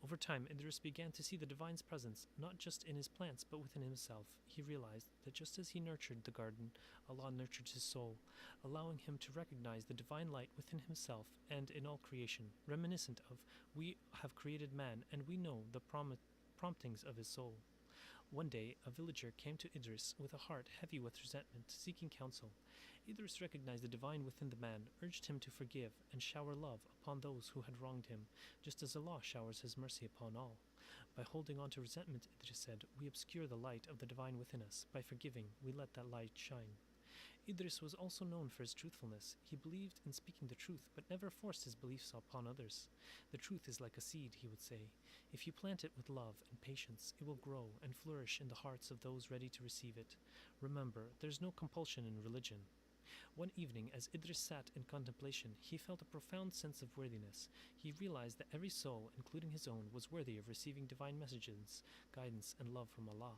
Over time, Idris began to see the divine's presence, not just in his plants, but within himself. He realized that just as he nurtured the garden, Allah nurtured his soul, allowing him to recognize the divine light within himself and in all creation, reminiscent of, "We have created man, and we know the promptings of his soul." One day, a villager came to Idris with a heart heavy with resentment, seeking counsel. Idris recognized the divine within the man, urged him to forgive and shower love upon those who had wronged him, just as Allah showers His mercy upon all. By holding on to resentment, Idris said, "We obscure the light of the divine within us. By forgiving, we let that light shine." Idris was also known for his truthfulness. He believed in speaking the truth, but never forced his beliefs upon others. "The truth is like a seed," he would say. "If you plant it with love and patience, it will grow and flourish in the hearts of those ready to receive it. Remember, there is no compulsion in religion." One evening, as Idris sat in contemplation, he felt a profound sense of worthiness. He realized that every soul, including his own, was worthy of receiving divine messages, guidance, and love from Allah.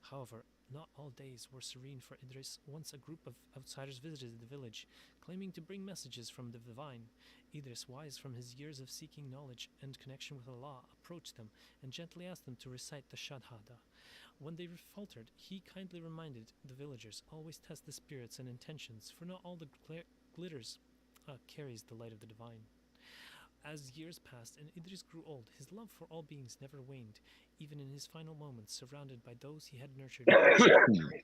However, not all days were serene for Idris. Once a group of outsiders visited the village, claiming to bring messages from the divine. Idris, wise from his years of seeking knowledge and connection with Allah, approached them and gently asked them to recite the Shahada. When they faltered, he kindly reminded the villagers, "Always test the spirits and intentions, for not all the glitters carries the light of the divine." As years passed and Idris grew old, his love for all beings never waned, even in his final moments, surrounded by those he had nurtured,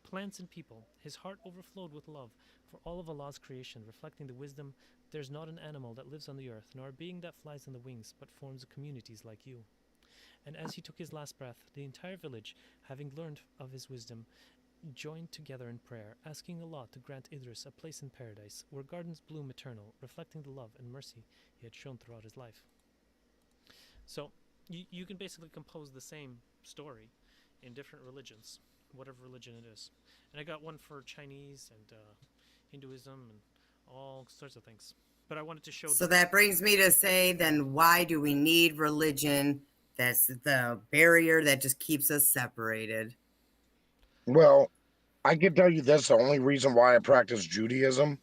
plants and people. His heart overflowed with love for all of Allah's creation, reflecting the wisdom, "There's not an animal that lives on the earth, nor a being that flies on the wings, but forms communities like you." And as he took his last breath, the entire village, having learned of his wisdom, joined together in prayer, asking Allah to grant Idris a place in paradise, where gardens bloom eternal, reflecting the love and mercy he had shown throughout his life. So, you can basically compose the same story in different religions, whatever religion it is. And I got one for Chinese and Hinduism and all sorts of things. But I wanted to show... So that brings me to say, then why do we need religion? That's the barrier that just keeps us separated. Well, I can tell you this: the only reason why I practice Judaism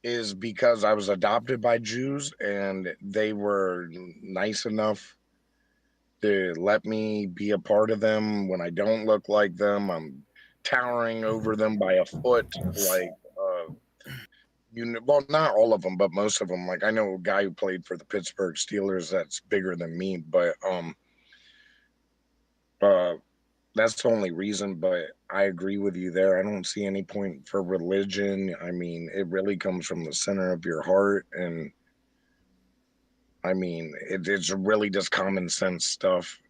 is because I was adopted by Jews, and they were nice enough to let me be a part of them when I don't look like them. I'm towering over them by a foot, like well, not all of them, but most of them. Like, I know a guy who played for the Pittsburgh Steelers that's bigger than me, but that's the only reason. But I agree with you there. I don't see any point for religion. I mean, it really comes from the center of your heart, and I mean, it's really just common sense stuff.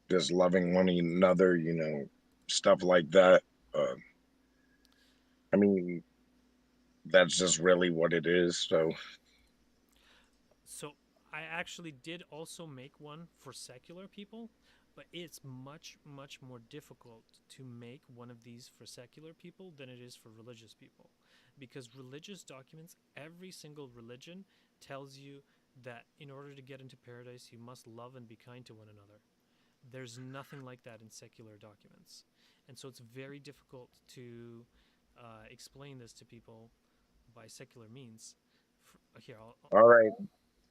Just loving one another, stuff like that. I mean, that's just really what it is. So I actually did also make one for secular people, but it's much, much more difficult to make one of these for secular people than it is for religious people. Because religious documents, every single religion tells you that in order to get into paradise, you must love and be kind to one another. There's nothing like that in secular documents. And so it's very difficult to explain this to people by secular means. All right.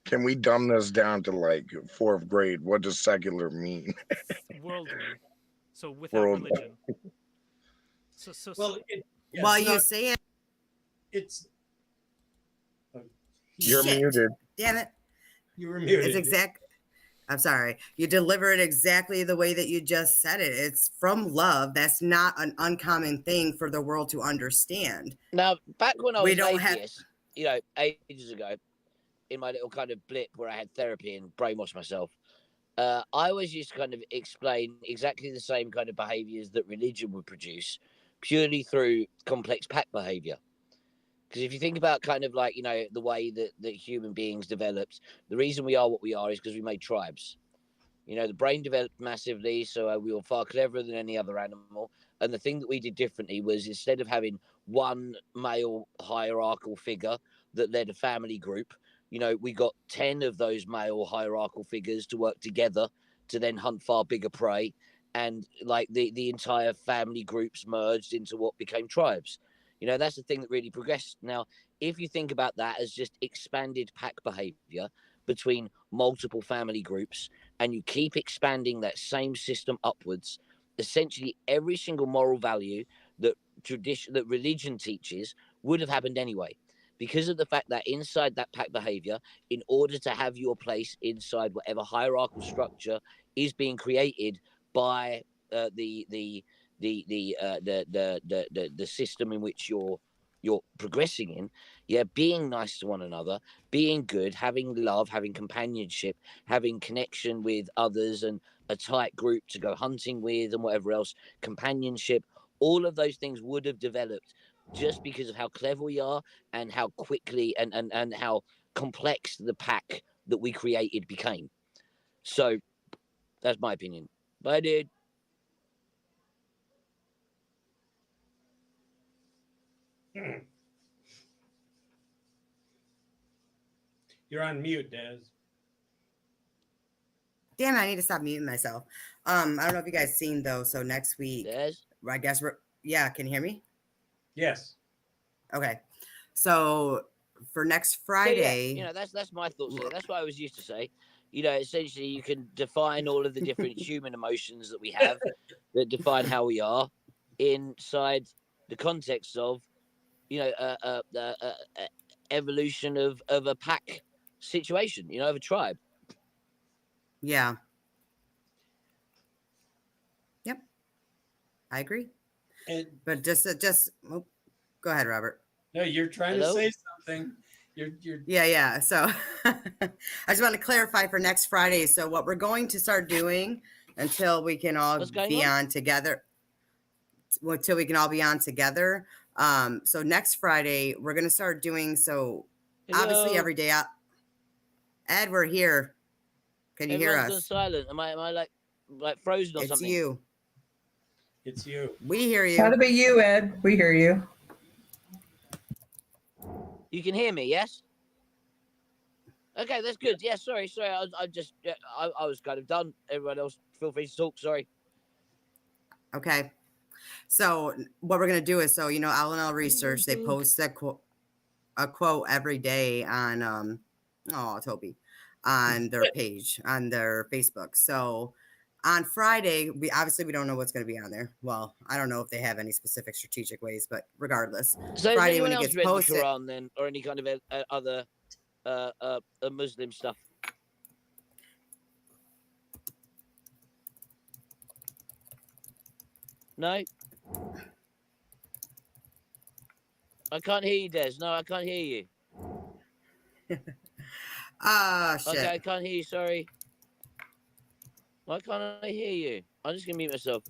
Can we dumb this down to like 4th grade? What does secular mean? Worldly. So without religion. You say it. It's. You're muted. Damn it. You were muted. It's I'm sorry. You deliver it exactly the way that you just said it. It's from love. That's not an uncommon thing for the world to understand. Now, back when I was atheist, ages ago, in my little kind of blip where I had therapy and brainwashed myself, I always used to kind of explain exactly the same kind of behaviors that religion would produce purely through complex pack behavior. Because if you think about kind of like, the way that human beings developed, the reason we are what we are is because we made tribes. You know, the brain developed massively, so we were far cleverer than any other animal. And the thing that we did differently was, instead of having one male hierarchical figure that led a family group, you know, we got 10 of those male hierarchical figures to work together to then hunt far bigger prey. And like the entire family groups merged into what became tribes. You know, that's the thing that really progressed. Now, if you think about that as just expanded pack behavior between multiple family groups, and you keep expanding that same system upwards, essentially every single moral value that religion teaches would have happened anyway, because of the fact that inside that pack behavior, in order to have your place inside whatever hierarchical structure is being created by the system in which you're progressing in, yeah, being nice to one another, being good, having love, having companionship, having connection with others, and a tight group to go hunting with, and whatever else, companionship, all of those things would have developed just because of how clever we are, and how quickly and how complex the pack that we created became. So that's my opinion. Bye, dude. You're on mute, Des. Damn it, I need to stop muting myself. I don't know if you guys seen though. So next week, Des? I guess can you hear me? Yes. Okay. So for next So, Friday, yeah, you know, that's my thoughts there. That's what I was used to say. You know, essentially, you can define all of the different human emotions that we have that define how we are inside the context of, you know, evolution of a pack situation, you know, of a tribe. yeah. Yep. I agree. And But oh, go ahead, Robert. no, you're trying Hello? to say something. You're Yeah. So I just want to clarify for next Friday. So what we're going to start doing until we can all What's going be on? on together, until we can all be on together. So next Friday we're gonna start doing obviously Hello? every day. Ed, we're here. Can you hear Everyone's gone us? silent. Am I like frozen or It's something? you. it's you. We hear Gotta you. be you, Ed. We hear you. You can hear me, yes? Okay, that's good. Yeah, sorry. I was kind of done. Everyone else, feel free to talk. Sorry. Okay. So what we're gonna do is, L&L Research, they post a quote every day on Toby, on their page, on their Facebook. So on Friday, we don't know what's going to be on there. Well, I don't know if they have any specific strategic ways, but regardless, So Friday has when anyone it else gets read posted, the Quran then, or any kind of other Muslim stuff? No. I can't hear you, Des. No, I can't hear you. shit. Okay, I can't hear you. Sorry. Why can't I hear you? I'm just gonna mute myself.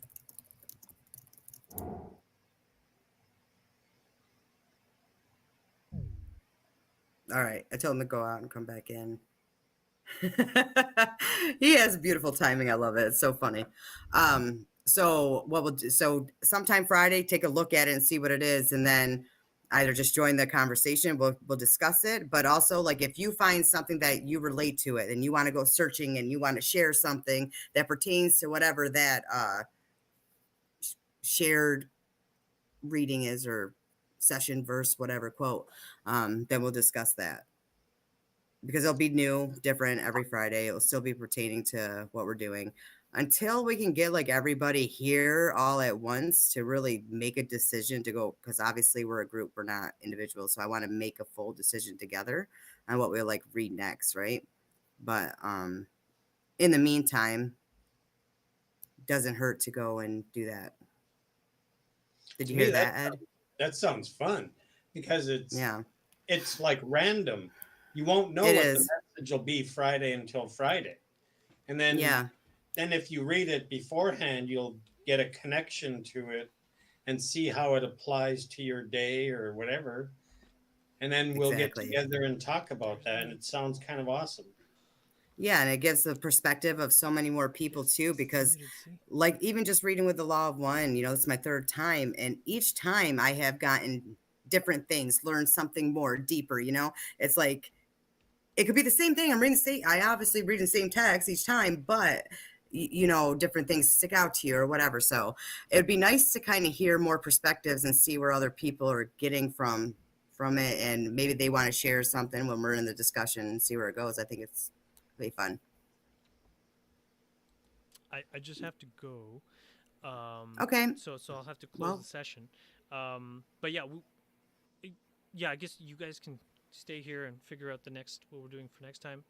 All right, I told him to go out and come back in. He has beautiful timing. I love it. It's so funny. So what we'll do, so sometime Friday, take a look at it and see what it is, and then either just join the conversation. We'll discuss it. But also, like, if you find something that you relate to it and you want to go searching and you want to share something that pertains to whatever that shared reading is, or session, verse, whatever quote, then we'll discuss that. Because it'll be new, different every Friday. It'll still be pertaining to what we're doing until we can get like everybody here all at once to really make a decision to go. Because obviously we're a group, we're not individuals. So I want to make a full decision together on what we'll like read next, right? But in the meantime, doesn't hurt to go and do that. Did you hear that, Ed? That sounds fun, because Yeah. it's like random. You won't know It what is. the message will be Friday until Friday. And then Yeah. then if you read it beforehand, you'll get a connection to it and see how it applies to your day or whatever. And then we'll Exactly. get together and talk about that. And it sounds kind of awesome. Yeah, and it gives the perspective of so many more people too, because Muted, see? like even just reading with the Law of One, you know, it's my third time, and each time I have gotten different things, learned something more deeper, you know. It's like it could be the same thing. I'm reading the same, I obviously read the same text each time, but you know, different things stick out to you or whatever. So it'd be nice to kind of hear more perspectives and see where other people are getting from it, and maybe they want to share something when we're in the discussion and see where it goes. I think it's really fun. I just have to go. Okay. So I'll have to close Well- the session. But yeah, yeah, I guess you guys can stay here and figure out what we're doing for next time.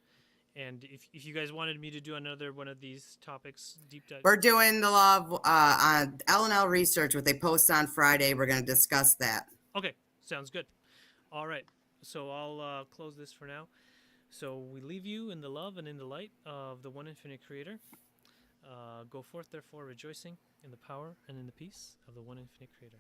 And if you guys wanted me to do another one of these topics, deep dive. We're doing the law of on L&L research, what they post on Friday. We're going to discuss that. Okay, sounds good. All right, so I'll close this for now. So we leave you in the love and in the light of the one infinite creator. Go forth, therefore, rejoicing in the power and in the peace of the one infinite creator.